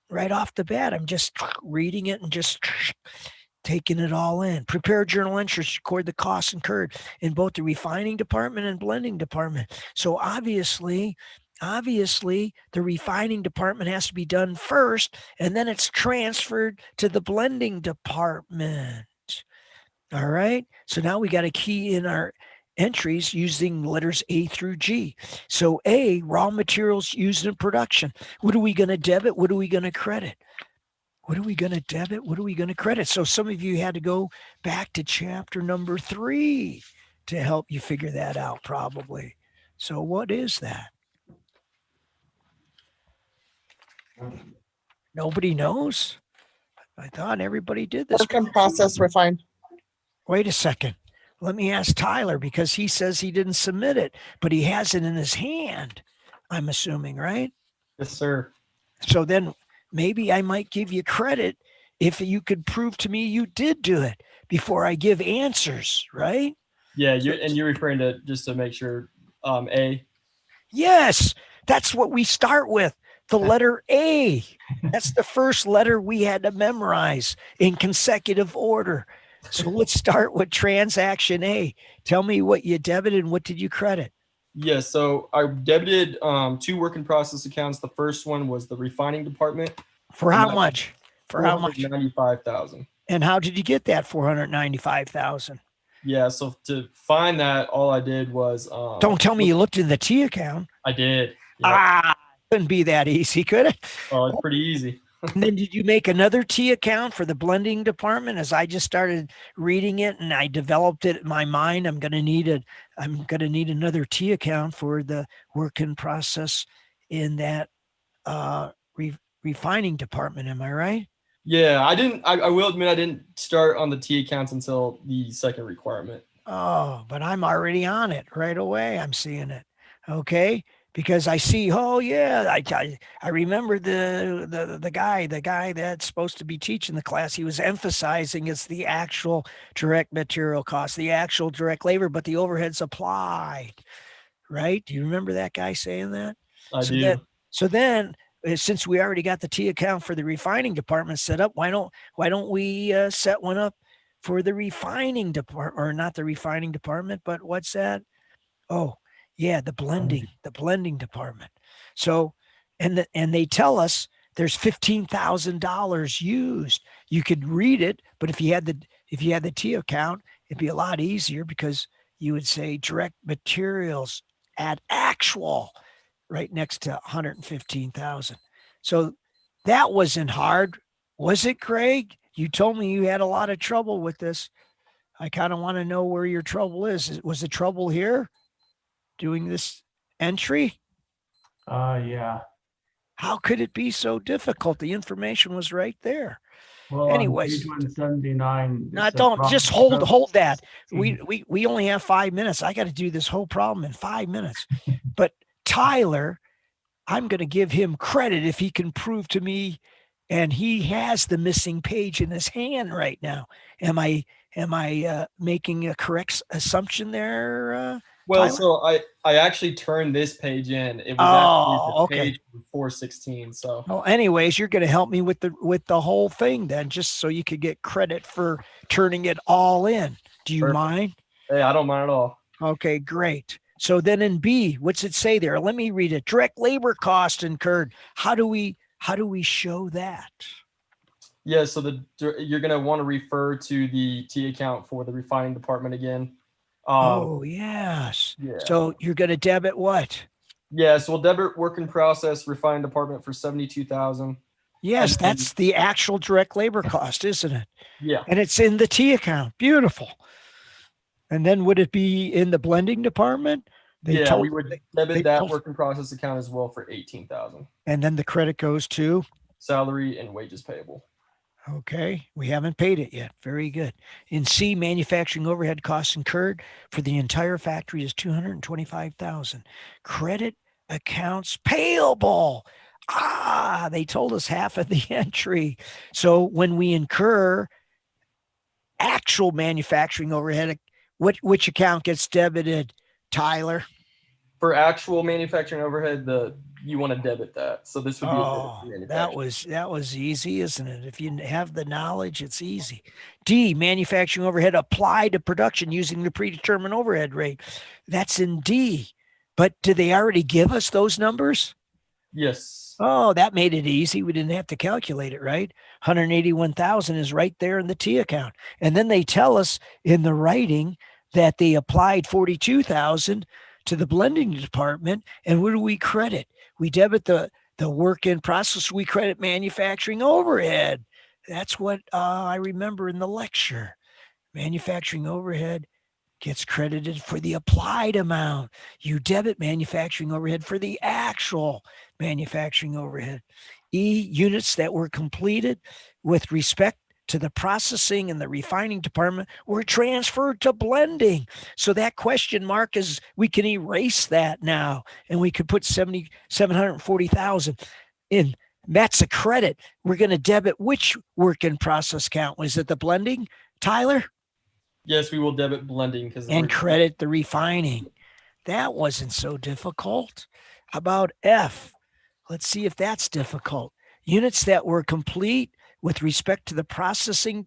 Speaker 2: Right off the bat, I'm just reading it and just taking it all in. Prepare journal entries, record the costs incurred in both the refining department and blending department. So obviously, the refining department has to be done first, and then it's transferred to the blending department. All right. So now we got to key in our entries using letters A through G. So A, raw materials used in production. What are we going to debit? What are we going to credit? What are we going to debit? What are we going to credit? So some of you had to go back to chapter number 3 to help you figure that out probably. So what is that? Nobody knows? I thought everybody did this.
Speaker 7: Work in process refined.
Speaker 2: Wait a second. Let me ask Tyler because he says he didn't submit it, but he has it in his hand, I'm assuming, right?
Speaker 6: Yes, sir.
Speaker 2: So then maybe I might give you credit if you could prove to me you did do it before I give answers, right?
Speaker 6: Yeah, you're referring to, just to make sure, A.
Speaker 2: Yes, that's what we start with. The letter A. That's the first letter we had to memorize in consecutive order. So let's start with transaction A. Tell me what you debited and what did you credit?
Speaker 6: Yes, so I debited 2 work in process accounts. The first one was the refining department.
Speaker 2: For how much? For how much?
Speaker 6: 495,000.
Speaker 2: And how did you get that 495,000?
Speaker 6: Yeah, so to find that, all I did was
Speaker 2: Don't tell me you looked in the T account.
Speaker 6: I did. Yep.
Speaker 2: Ah, couldn't be that easy, could it?
Speaker 6: Oh, it's pretty easy.
Speaker 2: And then did you make another T account for the blending department? As I just started reading it and I developed it in my mind, I'm gonna need another T account for the work in process in that refining department. Am I right?
Speaker 6: Yeah, I will admit I didn't start on the T accounts until the second requirement.
Speaker 2: Oh, but I'm already on it right away. I'm seeing it. Okay. Because I see, oh yeah, I remember the guy that's supposed to be teaching the class. He was emphasizing it's the actual direct material cost, the actual direct labor, but the overhead's applied, right? Do you remember that guy saying that?
Speaker 6: I do.
Speaker 2: So then, since we already got the T account for the refining department set up, why don't we set one up for the refining department, or not the refining department, but what's that? Oh, yeah, the blending department. So, and they tell us there's $15,000 used. You could read it, but if you had the T account, it'd be a lot easier because you would say direct materials at actual right next to 115,000. So that wasn't hard, was it, Craig? You told me you had a lot of trouble with this. I kind of want to know where your trouble is. Was the trouble here doing this entry?
Speaker 5: Yeah.
Speaker 2: How could it be so difficult? The information was right there.
Speaker 5: Well,
Speaker 2: Anyways,
Speaker 5: on page 179.
Speaker 2: no, don't just hold that. We only have 5 minutes. I got to do this whole problem in 5 minutes. But Tyler, I'm going to give him credit if he can prove to me, and he has the missing page in his hand right now. Am I making a correct assumption there?
Speaker 6: Well,
Speaker 2: Tyler?
Speaker 6: so I actually turned this page in. It was actually the page 416. So
Speaker 2: well, anyways, you're going to help me with the whole thing then, just so you could get credit for turning it all in. Do you mind?
Speaker 6: Hey, I don't mind at all.
Speaker 2: Okay, great. So then in B, what's it say there? Let me read it. Direct labor cost incurred. How do we show that?
Speaker 6: Yeah, so you're going to want to refer to the T account for the refining department again.
Speaker 2: Oh, yes.
Speaker 6: Yeah.
Speaker 2: So you're going to debit what?
Speaker 6: Yeah, so we'll debit work in process refining department for 72,000.
Speaker 2: Yes, that's the actual direct labor cost, isn't it?
Speaker 6: Yeah.
Speaker 2: And it's in the T account. Beautiful. And then would it be in the blending department?
Speaker 6: We would debit that work in process account as well for 18,000.
Speaker 2: And then the credit goes to
Speaker 6: salary and wages payable.
Speaker 2: Okay, we haven't paid it yet. Very good. In C, manufacturing overhead costs incurred for the entire factory is 225,000. Credit accounts payable. They told us half of the entry. So when we incur actual manufacturing overhead, which account gets debited, Tyler?
Speaker 6: For actual manufacturing overhead, you want to debit that. So this would be
Speaker 2: that was easy, isn't it? If you have the knowledge, it's easy. D, manufacturing overhead applied to production using the predetermined overhead rate. That's in D. But did they already give us those numbers?
Speaker 6: Yes.
Speaker 2: Oh, that made it easy. We didn't have to calculate it, right? 181,000 is right there in the T account. And then they tell us in the writing that they applied 42,000 to the blending department. And what do we credit? We debit the work in process. We credit manufacturing overhead. That's what I remember in the lecture. Manufacturing overhead gets credited for the applied amount. You debit manufacturing overhead for the actual manufacturing overhead. E, units that were completed with respect to the processing and the refining department were transferred to blending. So that question mark is, we can erase that now, and we could put 740,000 in. That's a credit. We're going to debit which work in process count? Was it the blending, Tyler?
Speaker 6: Yes, we will debit blending
Speaker 2: and credit the refining. That wasn't so difficult. How about F? Let's see if that's difficult. Units that were complete with respect to the processing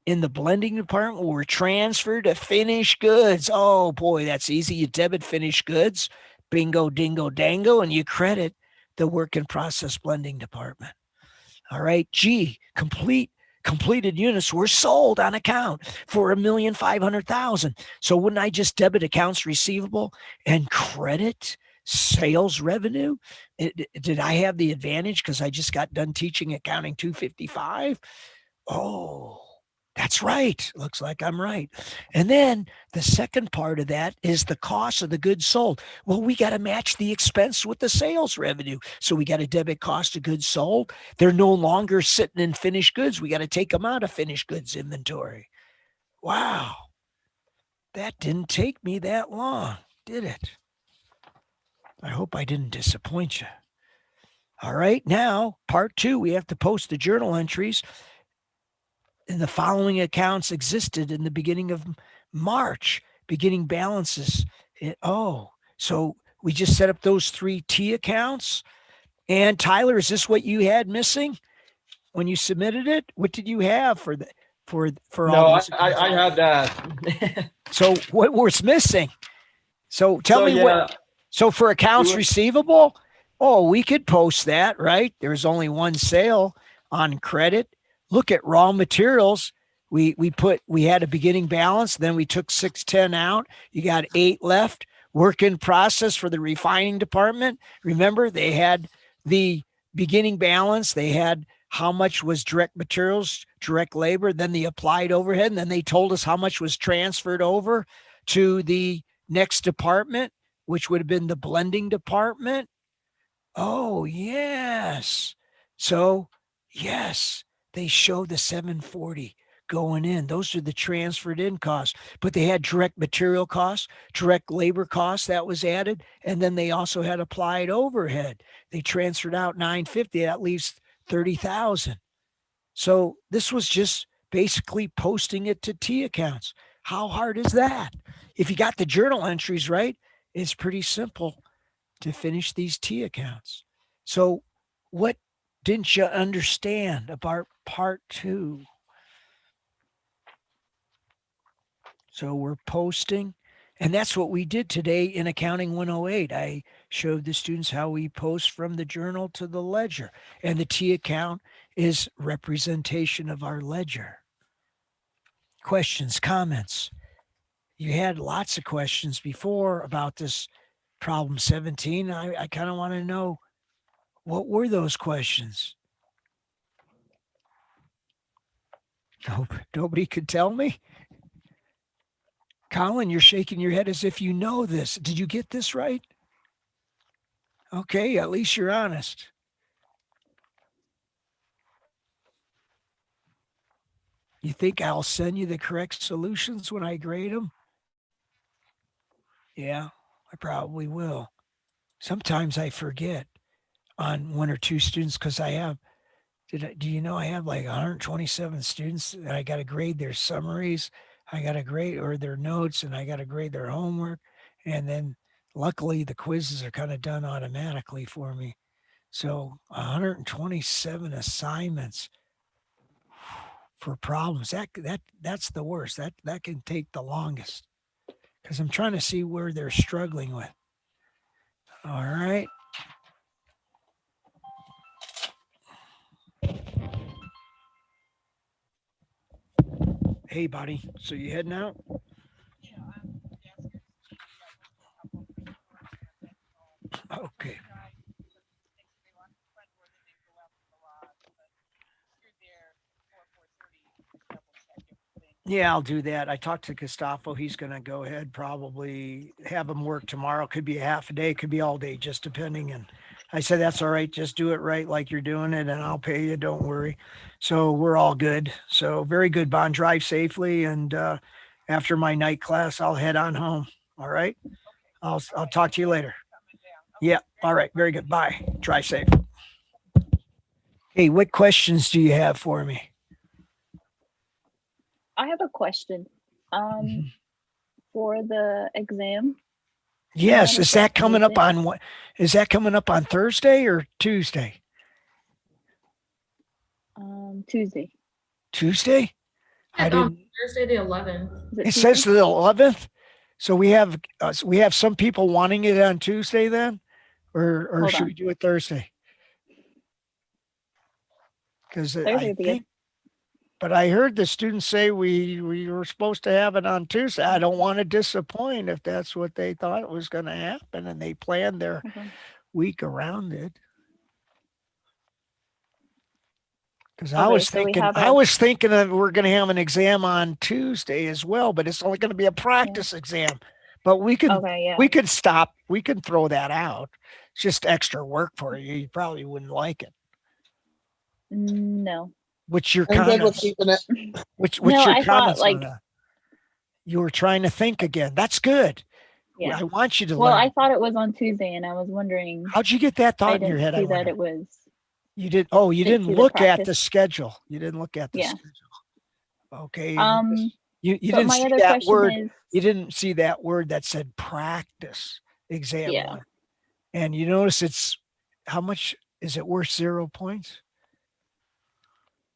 Speaker 2: in the blending department were transferred to finished goods. Oh boy, that's easy. You debit finished goods, bingo, dingo, dango, and you credit the work in process blending department. All right, G, complete completed units were sold on account for $1,500,000. So wouldn't I just debit accounts receivable and credit sales revenue? Did I have the advantage because I just got done teaching accounting 255? Oh, that's right. Looks like I'm right. And then the second part of that is the cost of the goods sold. Well, we got to match the expense with the sales revenue. So we got to debit cost of goods sold. They're no longer sitting in finished goods. We got to take them out of finished goods inventory. Wow. That didn't take me that long, did it? I hope I didn't disappoint you. All right. Now, part 2, we have to post the journal entries. And the following accounts existed in the beginning of March, beginning balances. So we just set up those 3 T accounts. And Tyler, is this what you had missing when you submitted it? What did you have for
Speaker 6: No,
Speaker 2: all these?
Speaker 6: I had that.
Speaker 2: So what was missing? So tell me what. So for accounts receivable, we could post that, right? There's only one sale on credit. Look at raw materials. We had a beginning balance, then we took 610 out. You got 8 left. Work in process for the refining department. Remember, they had the beginning balance. They had how much was direct materials, direct labor, then the applied overhead, and then they told us how much was transferred over to the next department, which would have been the blending department. Oh, yes. So, yes. They showed the 740 going in. Those are the transferred in costs, but they had direct material costs, direct labor costs that was added. And then they also had applied overhead. They transferred out 950. That leaves 30,000. So this was just basically posting it to T accounts. How hard is that? If you got the journal entries right, it's pretty simple to finish these T accounts. So what didn't you understand about part 2? So we're posting, and that's what we did today in Accounting 108. I showed the students how we post from the journal to the ledger, and the T account is representation of our ledger. Questions, comments? You had lots of questions before about this problem 17. I kind of want to know, what were those questions? Nobody could tell me? Colin, you're shaking your head as if you know this. Did you get this right? Okay, at least you're honest. You think I'll send you the correct solutions when I grade them? Yeah, I probably will. Sometimes I forget on 1 or 2 students because I have, do you know I have like 127 students and I got to grade their summaries, I got to grade or their notes, and I got to grade their homework. And then luckily the quizzes are kind of done automatically for me. So 127 assignments for problems. That's the worst. That can take the longest because I'm trying to see where they're struggling with. All right. Hey, buddy. So you heading out? Okay. Yeah, I'll do that. I talked to Gustavo. He's going to go ahead, probably have him work tomorrow. Could be a half a day, could be all day, just depending. And I said, that's all right. Just do it right like you're doing it, and I'll pay you. Don't worry. So we're all good. So very good, Bond. Drive safely. And after my night class, I'll head on home. All right. I'll talk to you later. Yeah. All right. Very good. Bye. Drive safe. Hey, what questions do you have for me?
Speaker 8: I have a question. For the exam.
Speaker 2: Yes. Is that coming up on what? Is that coming up on Thursday or Tuesday?
Speaker 8: Tuesday.
Speaker 2: Tuesday? I didn't.
Speaker 4: Thursday the 11th.
Speaker 2: It says the 11th. So we have some people wanting it on Tuesday then, or should we do it Thursday? Because I think But I heard the students say we were supposed to have it on Tuesday. I don't want to disappoint if that's what they thought was going to happen and they planned their
Speaker 8: Okay.
Speaker 2: week around it. Because
Speaker 8: Okay, so we have
Speaker 2: I
Speaker 8: a-
Speaker 2: was thinking that we're going to have an exam on Tuesday as well, but it's only going to be a practice exam. But we can
Speaker 8: Okay, yeah.
Speaker 2: we could stop. We can throw that out. It's just extra work for you. You probably wouldn't like it.
Speaker 8: No.
Speaker 2: What's your
Speaker 7: I'm good with
Speaker 2: comments?
Speaker 7: keeping it.
Speaker 2: What's
Speaker 8: No,
Speaker 2: your
Speaker 8: I thought,
Speaker 2: comments on
Speaker 8: like-
Speaker 2: that? You were trying to think again. That's good.
Speaker 8: Yeah.
Speaker 2: I want you to
Speaker 8: Well,
Speaker 2: learn.
Speaker 8: I thought it was on Tuesday, and I was wondering.
Speaker 2: How'd you get that
Speaker 8: I
Speaker 2: thought in your
Speaker 8: didn't
Speaker 2: head? I
Speaker 8: see that
Speaker 2: wonder?
Speaker 8: it was.
Speaker 2: You did. Oh, you
Speaker 8: didn't
Speaker 2: didn't
Speaker 8: see the
Speaker 2: look at the
Speaker 8: practice.
Speaker 2: schedule. You didn't look at the
Speaker 8: Yeah.
Speaker 2: schedule. Okay. You
Speaker 8: But
Speaker 2: didn't
Speaker 8: my
Speaker 2: see
Speaker 8: other
Speaker 2: that
Speaker 8: question
Speaker 2: word.
Speaker 8: is.
Speaker 2: You didn't see that word that said practice exam
Speaker 8: Yeah.
Speaker 2: one. And you notice it's how much is it worth 0 points?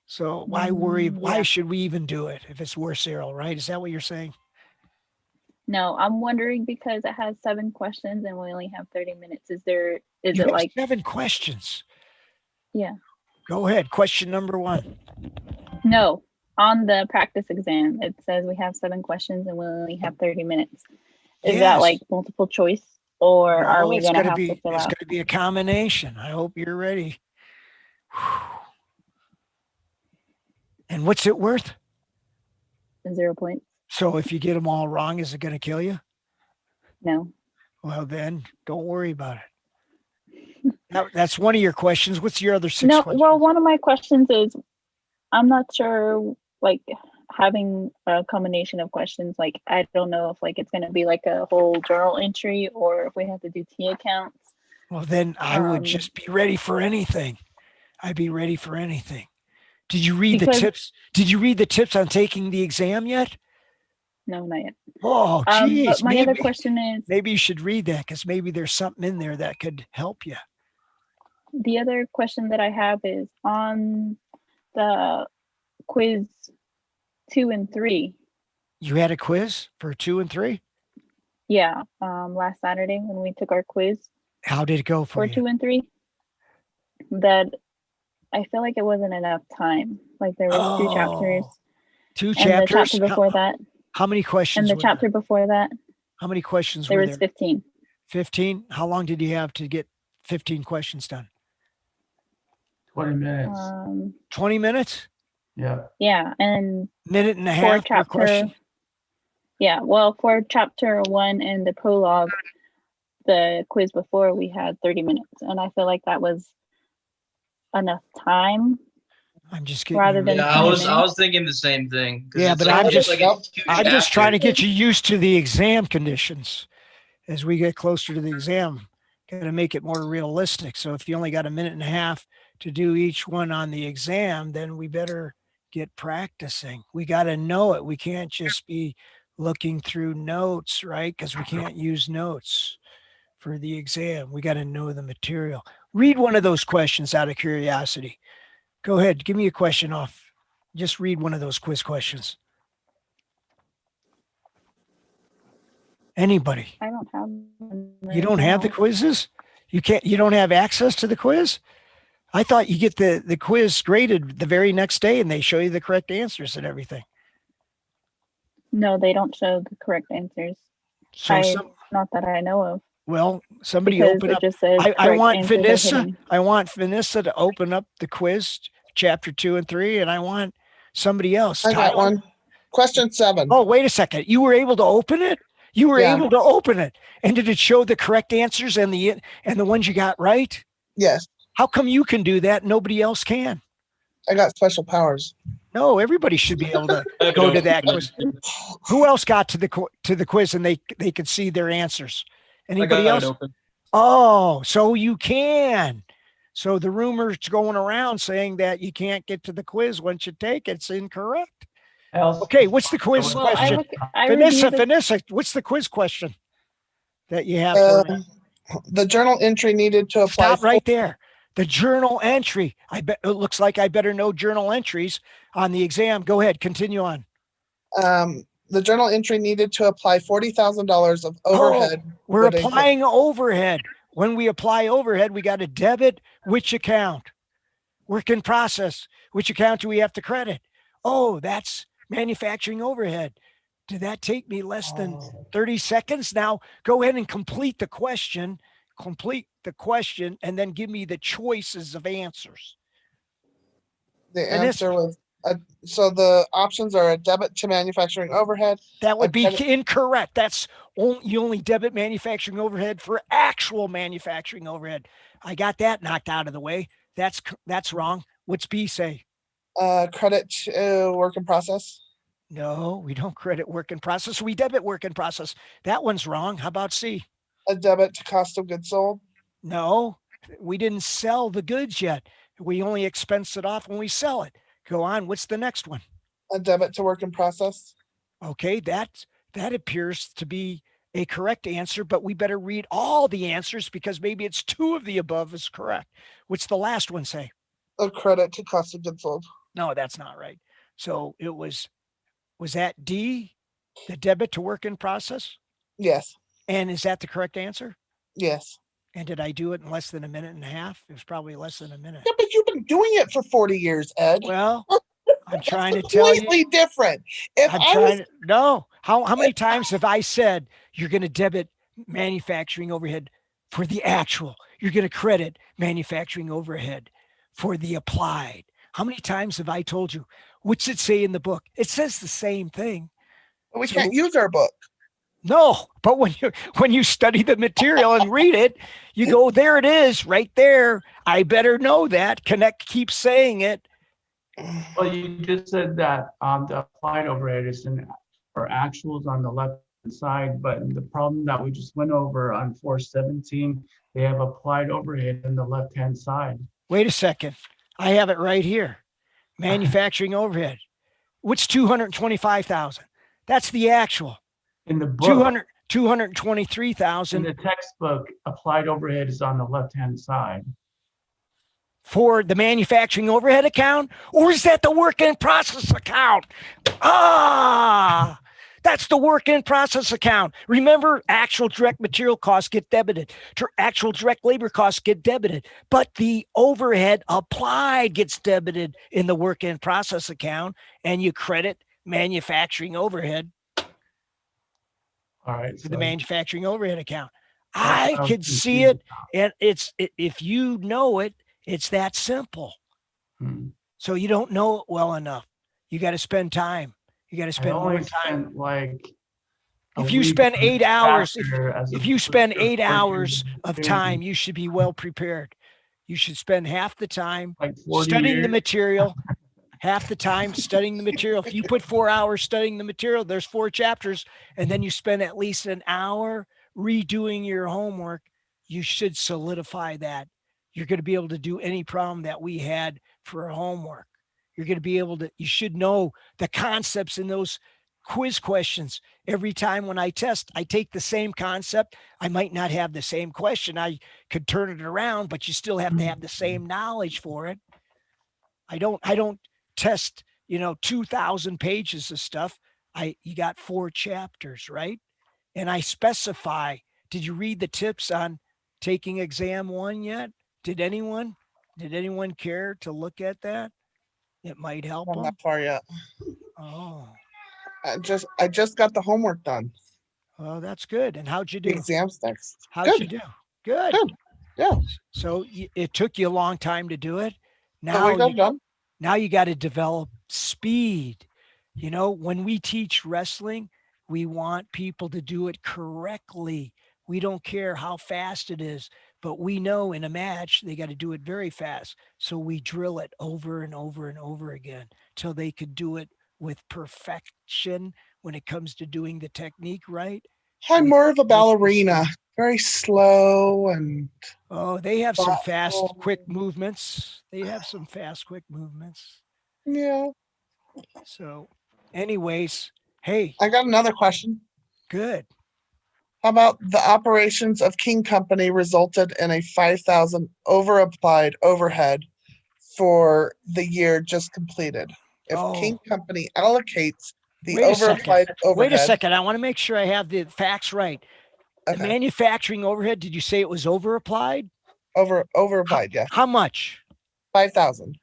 Speaker 2: So why worry? Why
Speaker 8: Yeah.
Speaker 2: should we even do it if it's worth 0, right? Is that what you're saying?
Speaker 8: No, I'm wondering because it has 7 questions and we only have 30 minutes. Is
Speaker 2: You
Speaker 8: it
Speaker 2: have
Speaker 8: like,
Speaker 2: 7 questions.
Speaker 8: Yeah.
Speaker 2: Go ahead. Question number 1.
Speaker 8: no, on the practice exam, it says we have 7 questions and we only have 30 minutes. Is that
Speaker 2: Yes.
Speaker 8: like multiple choice or are
Speaker 2: No,
Speaker 8: we
Speaker 2: it's
Speaker 8: going to
Speaker 2: gonna
Speaker 8: have
Speaker 2: be,
Speaker 8: to fill
Speaker 2: it's
Speaker 8: out?
Speaker 2: gonna be a combination. I hope you're ready. And what's it worth?
Speaker 8: 0 points?
Speaker 2: So if you get them all wrong, is it going to kill you?
Speaker 8: No.
Speaker 2: Well, then don't worry about it. That's one of your questions. What's your other 6
Speaker 8: No,
Speaker 2: questions?
Speaker 8: well, one of my questions is I'm not sure, like, having a combination of questions, like, I don't know if, like, it's going to be like a whole journal entry or if we have to do T accounts.
Speaker 2: Well, then I would
Speaker 8: Um,
Speaker 2: just be ready for anything. I'd be ready for anything. Did you read the
Speaker 8: Because-
Speaker 2: tips? Did you read the tips on taking the exam yet?
Speaker 8: No, not yet.
Speaker 2: Oh, geez.
Speaker 8: But my other
Speaker 2: maybe,
Speaker 8: question is,
Speaker 2: maybe you should read that because maybe there's something in there that could help you.
Speaker 8: the other question that I have is on the quiz 2 and 3.
Speaker 2: You had a quiz for 2 and 3?
Speaker 8: Yeah, last Saturday when we took our quiz
Speaker 2: How did it go for
Speaker 8: for
Speaker 2: you?
Speaker 8: 2 and 3, that I feel like it wasn't enough time. Like there was 2 chapters,
Speaker 2: Oh, 2
Speaker 8: and the
Speaker 2: chapters?
Speaker 8: chapter before that,
Speaker 2: How many questions
Speaker 8: and the
Speaker 2: were
Speaker 8: chapter
Speaker 2: there?
Speaker 8: before that,
Speaker 2: How many questions
Speaker 8: there
Speaker 2: were
Speaker 8: was
Speaker 2: there?
Speaker 8: 15.
Speaker 2: 15? How long did you have to get 15 questions done?
Speaker 5: 20 minutes.
Speaker 2: 20 minutes?
Speaker 5: Yeah.
Speaker 8: Yeah, and
Speaker 2: Minute and a
Speaker 8: for
Speaker 2: half per
Speaker 8: chapter,
Speaker 2: question?
Speaker 8: yeah, well, for chapter 1 and the prologue, the quiz before we had 30 minutes, and I feel like that was enough time.
Speaker 2: I'm just getting
Speaker 8: rather
Speaker 2: you
Speaker 8: than
Speaker 2: ready.
Speaker 9: Yeah, I
Speaker 8: 20
Speaker 9: was
Speaker 8: minutes.
Speaker 9: thinking the same thing. 'cause
Speaker 2: Yeah,
Speaker 9: it's
Speaker 2: but
Speaker 9: like-
Speaker 2: I'm
Speaker 9: it's
Speaker 2: just-
Speaker 9: like a two
Speaker 2: I'm just trying to
Speaker 9: chapter.
Speaker 2: get you used to the exam conditions as we get closer to the exam. Got to make it more realistic. So if you only got a minute and a half to do each one on the exam, then we better get practicing. We got to know it. We can't just be looking through notes, right? Because we can't use notes for the exam. We got to know the material. Read one of those questions out of curiosity. Go ahead. Give me a question off. Just read one of those quiz questions. Anybody?
Speaker 8: I don't have one
Speaker 2: You
Speaker 8: right
Speaker 2: don't have the
Speaker 8: now.
Speaker 2: quizzes? You don't have access to the quiz? I thought you get the quiz graded the very next day and they show you the correct answers and everything.
Speaker 8: No, they don't show the correct answers.
Speaker 2: So
Speaker 8: Not that I know of.
Speaker 2: somebody
Speaker 8: Because
Speaker 2: open
Speaker 8: it
Speaker 2: up.
Speaker 8: just says
Speaker 2: I
Speaker 8: correct
Speaker 2: want
Speaker 8: answers are
Speaker 2: Vanessa.
Speaker 8: hidden.
Speaker 2: I want Vanessa to open up the quiz, chapter 2 and 3, and I want somebody else.
Speaker 7: I got
Speaker 2: Tyler.
Speaker 7: one. Question 7.
Speaker 2: Oh, wait a second. You were able to open it? You were
Speaker 7: Yeah.
Speaker 2: able to open it. And did it show the correct answers and the ones you got right?
Speaker 7: Yes,
Speaker 2: How come you can do that? Nobody else can.
Speaker 7: I got special powers.
Speaker 2: No, everybody should be able to
Speaker 6: I have
Speaker 2: go
Speaker 6: it
Speaker 2: to that
Speaker 6: open.
Speaker 2: quiz. Who else got to the quiz and they could see their answers?
Speaker 6: I
Speaker 2: Anybody
Speaker 6: got it
Speaker 2: else?
Speaker 6: open.
Speaker 2: Oh, so you can. So the rumors going around saying that you can't get to the quiz once you take it's incorrect. Okay, what's the quiz
Speaker 8: Well,
Speaker 2: question?
Speaker 8: I
Speaker 2: Vanessa,
Speaker 8: reviewed it.
Speaker 2: Vanessa, what's the quiz question that you have for me?
Speaker 7: The journal entry needed to apply.
Speaker 2: Stop right there. The journal entry. I bet it looks like I better know journal entries on the exam. Go ahead, continue on.
Speaker 7: The journal entry needed to apply $40,000 of overhead.
Speaker 2: We're
Speaker 7: would include-
Speaker 2: applying overhead. When we apply overhead, we got to debit which account? Work in process. Which account do we have to credit? Oh, that's manufacturing overhead. Did that take me less than
Speaker 7: Oh.
Speaker 2: 30 seconds? Now go ahead and complete the question, and then give me the choices of answers.
Speaker 7: The
Speaker 2: And this,
Speaker 7: answer was, so the options are a debit to manufacturing overhead.
Speaker 2: that would be
Speaker 7: debit-
Speaker 2: incorrect. That's only, you only debit manufacturing overhead for actual manufacturing overhead. I got that knocked out of the way. That's wrong. What's B say?
Speaker 7: Credit to work in process.
Speaker 2: No, we don't credit work in process. We debit work in process. That one's wrong. How about C?
Speaker 7: A debit to cost of goods sold.
Speaker 2: No, we didn't sell the goods yet. We only expense it off when we sell it. Go on. What's the next one?
Speaker 7: A debit to work in process.
Speaker 2: Okay, that appears to be a correct answer, but we better read all the answers because maybe it's two of the above is correct. What's the last one say?
Speaker 7: A credit to cost of goods sold.
Speaker 2: No, that's not right. So it was that D, the debit to work in process?
Speaker 7: Yes.
Speaker 2: And is that the correct answer?
Speaker 7: Yes.
Speaker 2: And did I do it in less than a minute and a half? It was probably less than a minute.
Speaker 7: Yeah, but you've been doing it for 40 years, Ed.
Speaker 2: Well, I'm trying to tell you.
Speaker 7: Completely different. If
Speaker 2: I'm
Speaker 7: I was
Speaker 2: trying to, no. How many times have I said you're going to debit manufacturing overhead for the actual? You're going to credit manufacturing overhead for the applied. How many times have I told you? What's it say in the book? It says the same thing.
Speaker 7: we
Speaker 2: So-
Speaker 7: can't use our book.
Speaker 2: No, but when you study the material and read it, you go, there it is, right there. I better know that. Connect keeps saying it.
Speaker 5: Well, you just said that the applied overhead is in, or actuals on the left side, but the problem that we just went over on 417, they have applied overhead on the left-hand side.
Speaker 2: Wait a second. I have it right here. Manufacturing overhead. What's 225,000? That's the actual.
Speaker 5: In the book,
Speaker 2: 223,000
Speaker 5: in the textbook, applied overhead is on the left-hand side.
Speaker 2: for the manufacturing overhead account, or is that the work in process account? Ah, that's the work in process account. Remember, actual direct material costs get debited, actual direct labor costs get debited, but the overhead applied gets debited in the work in process account, and you credit manufacturing overhead
Speaker 5: All right.
Speaker 2: to the
Speaker 5: so
Speaker 2: manufacturing overhead account.
Speaker 5: that's
Speaker 2: I
Speaker 5: what was
Speaker 2: could see
Speaker 5: confused
Speaker 2: it, and if you know it, it's that simple.
Speaker 5: about. Hmm.
Speaker 2: So you don't know it well enough. You got to spend time. You got to
Speaker 5: I
Speaker 2: spend more
Speaker 5: only
Speaker 2: time.
Speaker 5: spent like. a
Speaker 2: If you
Speaker 5: week
Speaker 2: spend
Speaker 5: on
Speaker 2: 8
Speaker 5: each
Speaker 2: hours,
Speaker 5: chapter as
Speaker 2: if you
Speaker 5: opposed
Speaker 2: spend
Speaker 5: to
Speaker 2: 8
Speaker 5: 4
Speaker 2: hours
Speaker 5: years
Speaker 2: of
Speaker 5: doing
Speaker 2: time, you should be well prepared. You should spend half the time
Speaker 5: like 40
Speaker 2: studying the
Speaker 5: years.
Speaker 2: material, half the time studying the material. If you put 4 hours studying the material, there's 4 chapters, and then you spend at least an hour redoing your homework, you should solidify that. You're going to be able to do any problem that we had for homework. You're going to be able to, you should know the concepts in those quiz questions. Every time when I test, I take the same concept. I might not have the same question. I could turn it around, but you still have to have the same knowledge for it. I don't test, 2,000 pages of stuff. You got 4 chapters, right? And I specify, did you read the tips on taking exam 1 yet? Did anyone care to look at that? It might help
Speaker 7: I'm
Speaker 2: them.
Speaker 7: not far yet.
Speaker 2: Oh,
Speaker 7: I just got the homework done.
Speaker 2: well, that's good. And how'd you
Speaker 7: The
Speaker 2: do?
Speaker 7: exam's next.
Speaker 2: How'd
Speaker 7: Good.
Speaker 2: you do? Good.
Speaker 7: Good. Yeah.
Speaker 2: So it took you a long time to do it.
Speaker 7: The
Speaker 2: Now
Speaker 7: week I'm done.
Speaker 2: now you got to develop speed. When we teach wrestling, we want people to do it correctly. We don't care how fast it is, but we know in a match, they got to do it very fast. So we drill it over and over and over again till they could do it with perfection when it comes to doing the technique right.
Speaker 7: I'm
Speaker 2: we-
Speaker 7: more of a
Speaker 2: we-
Speaker 7: ballerina. Very slow and
Speaker 2: Oh, they have some fast,
Speaker 7: thoughtful.
Speaker 2: quick movements. They have some fast, quick movements.
Speaker 7: yeah.
Speaker 2: So, anyways, hey,
Speaker 7: I got another question.
Speaker 2: good.
Speaker 7: How about the operations of King Company resulted in a 5,000 over applied overhead for the year just completed? If King
Speaker 2: Oh.
Speaker 7: Company allocates the
Speaker 2: Wait a
Speaker 7: over
Speaker 2: second.
Speaker 7: applied overhead.
Speaker 2: Wait a second. I want to make sure I have the facts right. The
Speaker 7: Okay.
Speaker 2: manufacturing overhead, did you say it was over applied?
Speaker 7: Over applied, yeah.
Speaker 2: How much?
Speaker 7: 5,000.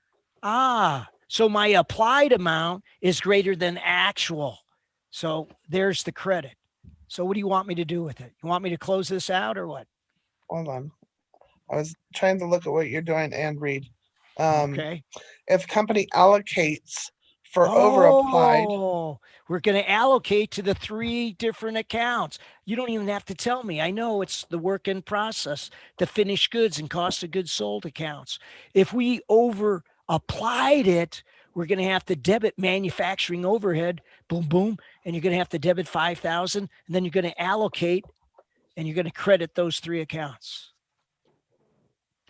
Speaker 2: Ah, So my applied amount is greater than actual. So there's the credit. So what do you want me to do with it? You want me to close this out or what?
Speaker 7: Hold on. I was trying to look at what you're doing and read.
Speaker 2: Okay.
Speaker 7: If company allocates for over applied,
Speaker 2: Oh, we're going to allocate to the 3 different accounts. You don't even have to tell me. I know it's the work in process, the finished goods and cost of goods sold accounts. If we over applied it, we're going to have to debit manufacturing overhead, boom, boom, and you're going to have to debit 5,000, and then you're going to allocate and you're going to credit those 3 accounts.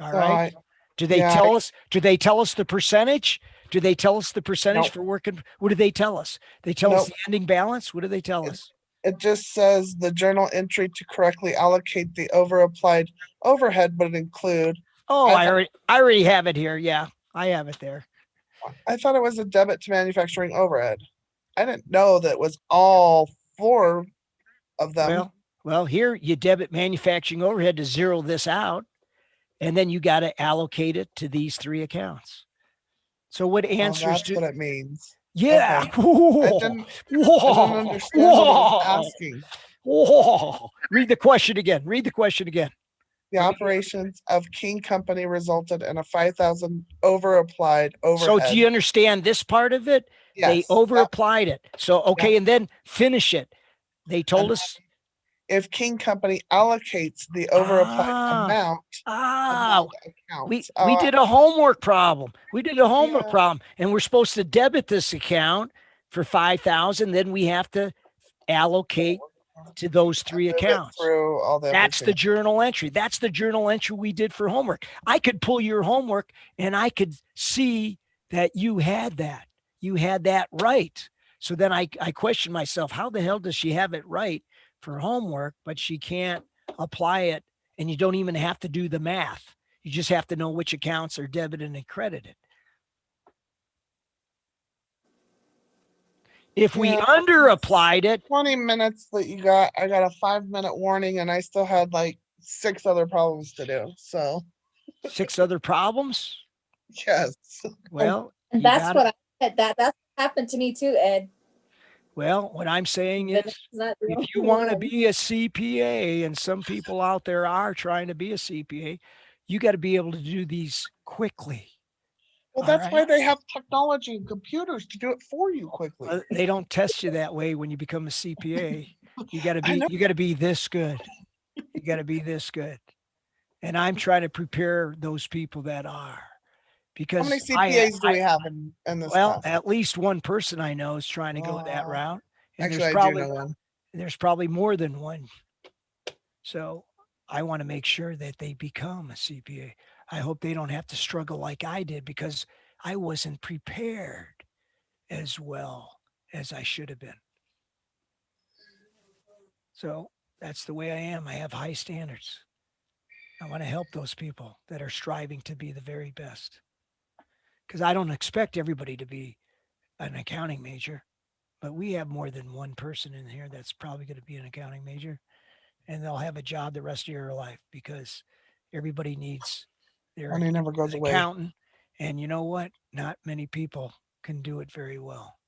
Speaker 2: All
Speaker 7: so
Speaker 2: right. Do they
Speaker 7: yeah,
Speaker 2: tell us? Do they tell us the percentage? Do they tell us the percentage
Speaker 7: Nope.
Speaker 2: for working? What do they tell us? They tell us
Speaker 7: Nope.
Speaker 2: the ending balance. What do they tell us?
Speaker 7: it just says the journal entry to correctly allocate the over applied overhead would include.
Speaker 2: Oh,
Speaker 7: I
Speaker 2: I already have it here. Yeah, I have it there.
Speaker 7: I thought it was a debit to manufacturing overhead. I didn't know that it was all 4 of them.
Speaker 2: Well, here you debit manufacturing overhead to zero this out, and then you got to allocate it to these 3 accounts. So what
Speaker 7: Oh,
Speaker 2: answers
Speaker 7: that's
Speaker 2: do?
Speaker 7: what it means.
Speaker 2: Yeah.
Speaker 7: Okay.
Speaker 2: Whoa.
Speaker 7: I didn't
Speaker 2: Whoa.
Speaker 7: understand what it was
Speaker 2: Whoa.
Speaker 7: asking.
Speaker 2: Whoa. Read the question again. Read the question again.
Speaker 7: The operations of King Company resulted in a 5,000 over applied overhead.
Speaker 2: So do you understand this part of it? They
Speaker 7: Yes,
Speaker 2: over
Speaker 7: yep.
Speaker 2: applied it. So, okay. And then finish it. They told
Speaker 7: And
Speaker 2: us.
Speaker 7: If King Company allocates the over applied amount
Speaker 2: Ah,
Speaker 7: among
Speaker 2: we
Speaker 7: accounts.
Speaker 2: did a homework problem. We did a homework
Speaker 7: Yeah.
Speaker 2: problem, and we're supposed to debit this account for 5,000. Then we have to allocate to those 3
Speaker 7: move it
Speaker 2: accounts.
Speaker 7: Through all the
Speaker 2: That's the
Speaker 7: everything.
Speaker 2: journal entry. That's the journal entry we did for homework. I could pull your homework and I could see that you had that. You had that right. So then I questioned myself, how the hell does she have it right for homework, but she can't apply it? And you don't even have to do the math. You just have to know which accounts are debited and credited. If we
Speaker 7: Yeah.
Speaker 2: under applied it,
Speaker 7: 20 minutes that you got, I got a 5-minute warning and I still had like 6 other problems to do. So
Speaker 2: 6 other problems.
Speaker 7: yes.
Speaker 2: Well,
Speaker 3: And
Speaker 2: you
Speaker 3: that's
Speaker 2: got
Speaker 3: what
Speaker 2: it.
Speaker 3: I had. That's happened to me too, Ed.
Speaker 2: Well, what I'm saying
Speaker 3: But
Speaker 2: is,
Speaker 3: it's not the
Speaker 2: if
Speaker 3: only
Speaker 2: you want to
Speaker 3: one.
Speaker 2: be a CPA, and some people out there are trying to be a CPA, you got to be able to do these quickly.
Speaker 7: Well,
Speaker 2: All
Speaker 7: that's why
Speaker 2: right.
Speaker 7: they have technology and computers to do it for you quickly.
Speaker 2: They don't test you that way when you become a CPA. You got to
Speaker 7: I
Speaker 2: be
Speaker 7: know.
Speaker 2: you got to be this good. You got to be this good. And I'm trying to prepare those people that are, because
Speaker 7: How many CPAs do we have in this
Speaker 2: well,
Speaker 7: class?
Speaker 2: at least one person I know is trying to go that
Speaker 7: Oh,
Speaker 2: route. And
Speaker 7: Actually, I do know one.
Speaker 2: there's probably more than one. So I want to make sure that they become a CPA. I hope they don't have to struggle like I did, because I wasn't prepared as well as I should have been. So that's the way I am. I have high standards. I want to help those people that are striving to be the very best, because I don't expect everybody to be an accounting major, but we have more than one person in here that's probably going to be an accounting major, and they'll have a job the rest of your life, because everybody needs their
Speaker 7: Money never goes away.
Speaker 2: accountant. And you know what? Not many people can do it very well.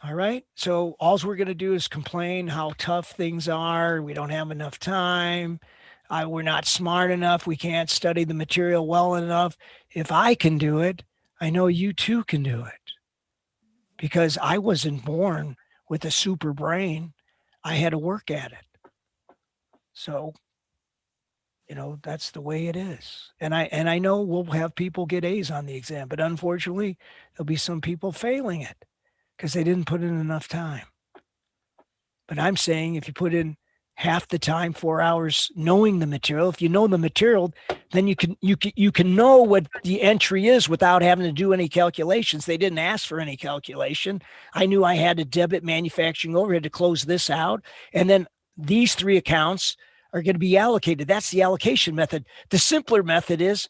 Speaker 2: All right. So all we're going to do is complain how tough things are. We don't have enough time. We're not smart enough. We can't study the material well enough. If I can do it, I know you too can do it, because I wasn't born with a super brain. I had to work at it. So, that's the way it is. And I know we'll have people get A's on the exam, but unfortunately, there'll be some people failing it because they didn't put in enough time. But I'm saying, if you put in half the time, 4 hours, knowing the material, if you know the material, then you can know what the entry is without having to do any calculations. They didn't ask for any calculation. I knew I had to debit manufacturing overhead to close this out. And then these 3 accounts are going to be allocated. That's the allocation method. The simpler method is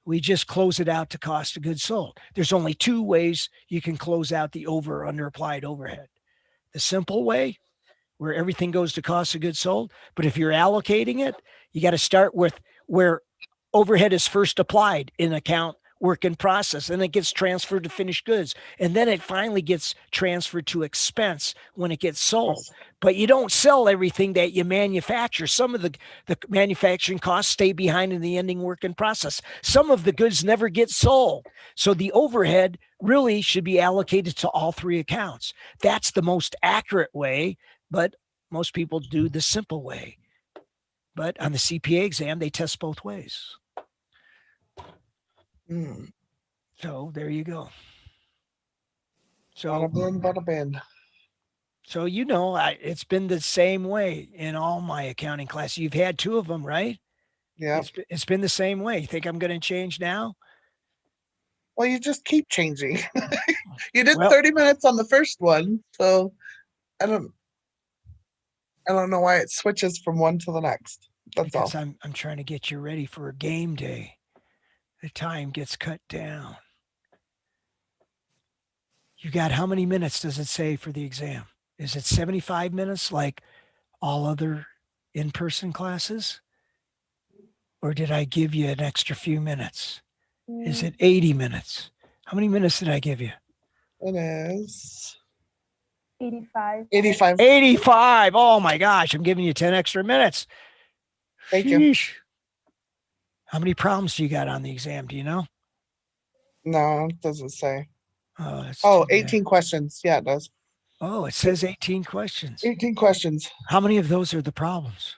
Speaker 2: we just close it out to cost of goods sold. There's only 2 ways you can close out the over or under applied overhead. The simple way, where everything goes to cost of goods sold. But if you're allocating it, you got to start with where overhead is first applied in account work in process, and it gets transferred to finished goods. And then it finally gets transferred to expense when it gets sold. But you don't sell everything that you manufacture. Some of the manufacturing costs stay behind in the ending work in process. Some of the goods never get sold. So the overhead really should be allocated to all three accounts. That's the most accurate way, but most people do the simple way. But on the CPA exam, they test both ways.
Speaker 7: Hmm.
Speaker 2: So there you go.
Speaker 7: Bada
Speaker 2: So,
Speaker 7: boom, bada bing.
Speaker 2: so you know, it's been the same way in all my accounting classes. You've had two of them, right?
Speaker 7: Yeah.
Speaker 2: It's been the same way. You think I'm going to change now?
Speaker 7: Well, you just keep changing. You did
Speaker 2: Well-
Speaker 7: 30 minutes on the first one, so I don't know why it switches from one to the next. That's all.
Speaker 2: Because I'm trying to get you ready for a game day. The time gets cut down. You got how many minutes does it say for the exam? Is it 75 minutes like all other in-person classes? Or did I give you an extra few minutes? Is it 80 minutes? How many minutes did I give you?
Speaker 7: It is
Speaker 8: 85.
Speaker 7: 85.
Speaker 2: 85. Oh my gosh, I'm giving you 10 extra minutes.
Speaker 7: Thank you.
Speaker 2: Sheesh. How many problems do you got on the exam? Do you know?
Speaker 7: No, it doesn't say.
Speaker 2: Oh, that's
Speaker 7: Oh,
Speaker 2: too bad.
Speaker 7: 18 questions. Yeah, it does.
Speaker 2: Oh, it says 18 questions.
Speaker 7: 18 questions.
Speaker 2: How many of those are the problems?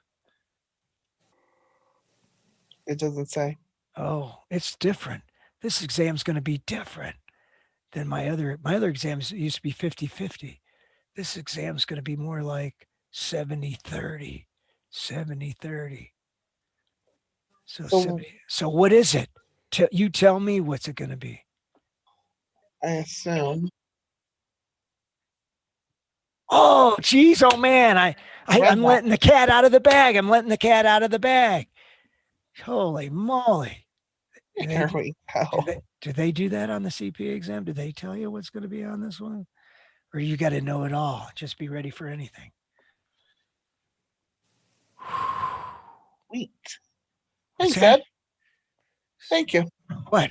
Speaker 7: It doesn't say.
Speaker 2: Oh, it's different. This exam's going to be different than my other exams used to be 50-50. This exam's going to be more like 70-30, 70-30. So
Speaker 7: So-
Speaker 2: 70. So what is it? You tell me what's it going to be.
Speaker 7: I assume.
Speaker 2: Oh, geez. Oh man.
Speaker 7: Read
Speaker 2: I'm
Speaker 7: that.
Speaker 2: letting the cat out of the bag. I'm letting the cat out of the bag. Holy moly. Do they
Speaker 7: Here
Speaker 2: do-
Speaker 7: we go.
Speaker 2: Do they do that on the CPA exam? Do they tell you what's going to be on this one? Or you got to know it all? Just be ready for anything.
Speaker 7: Sweet.
Speaker 2: What's
Speaker 7: Thanks,
Speaker 2: that?
Speaker 7: Ed. Thank you.
Speaker 2: What?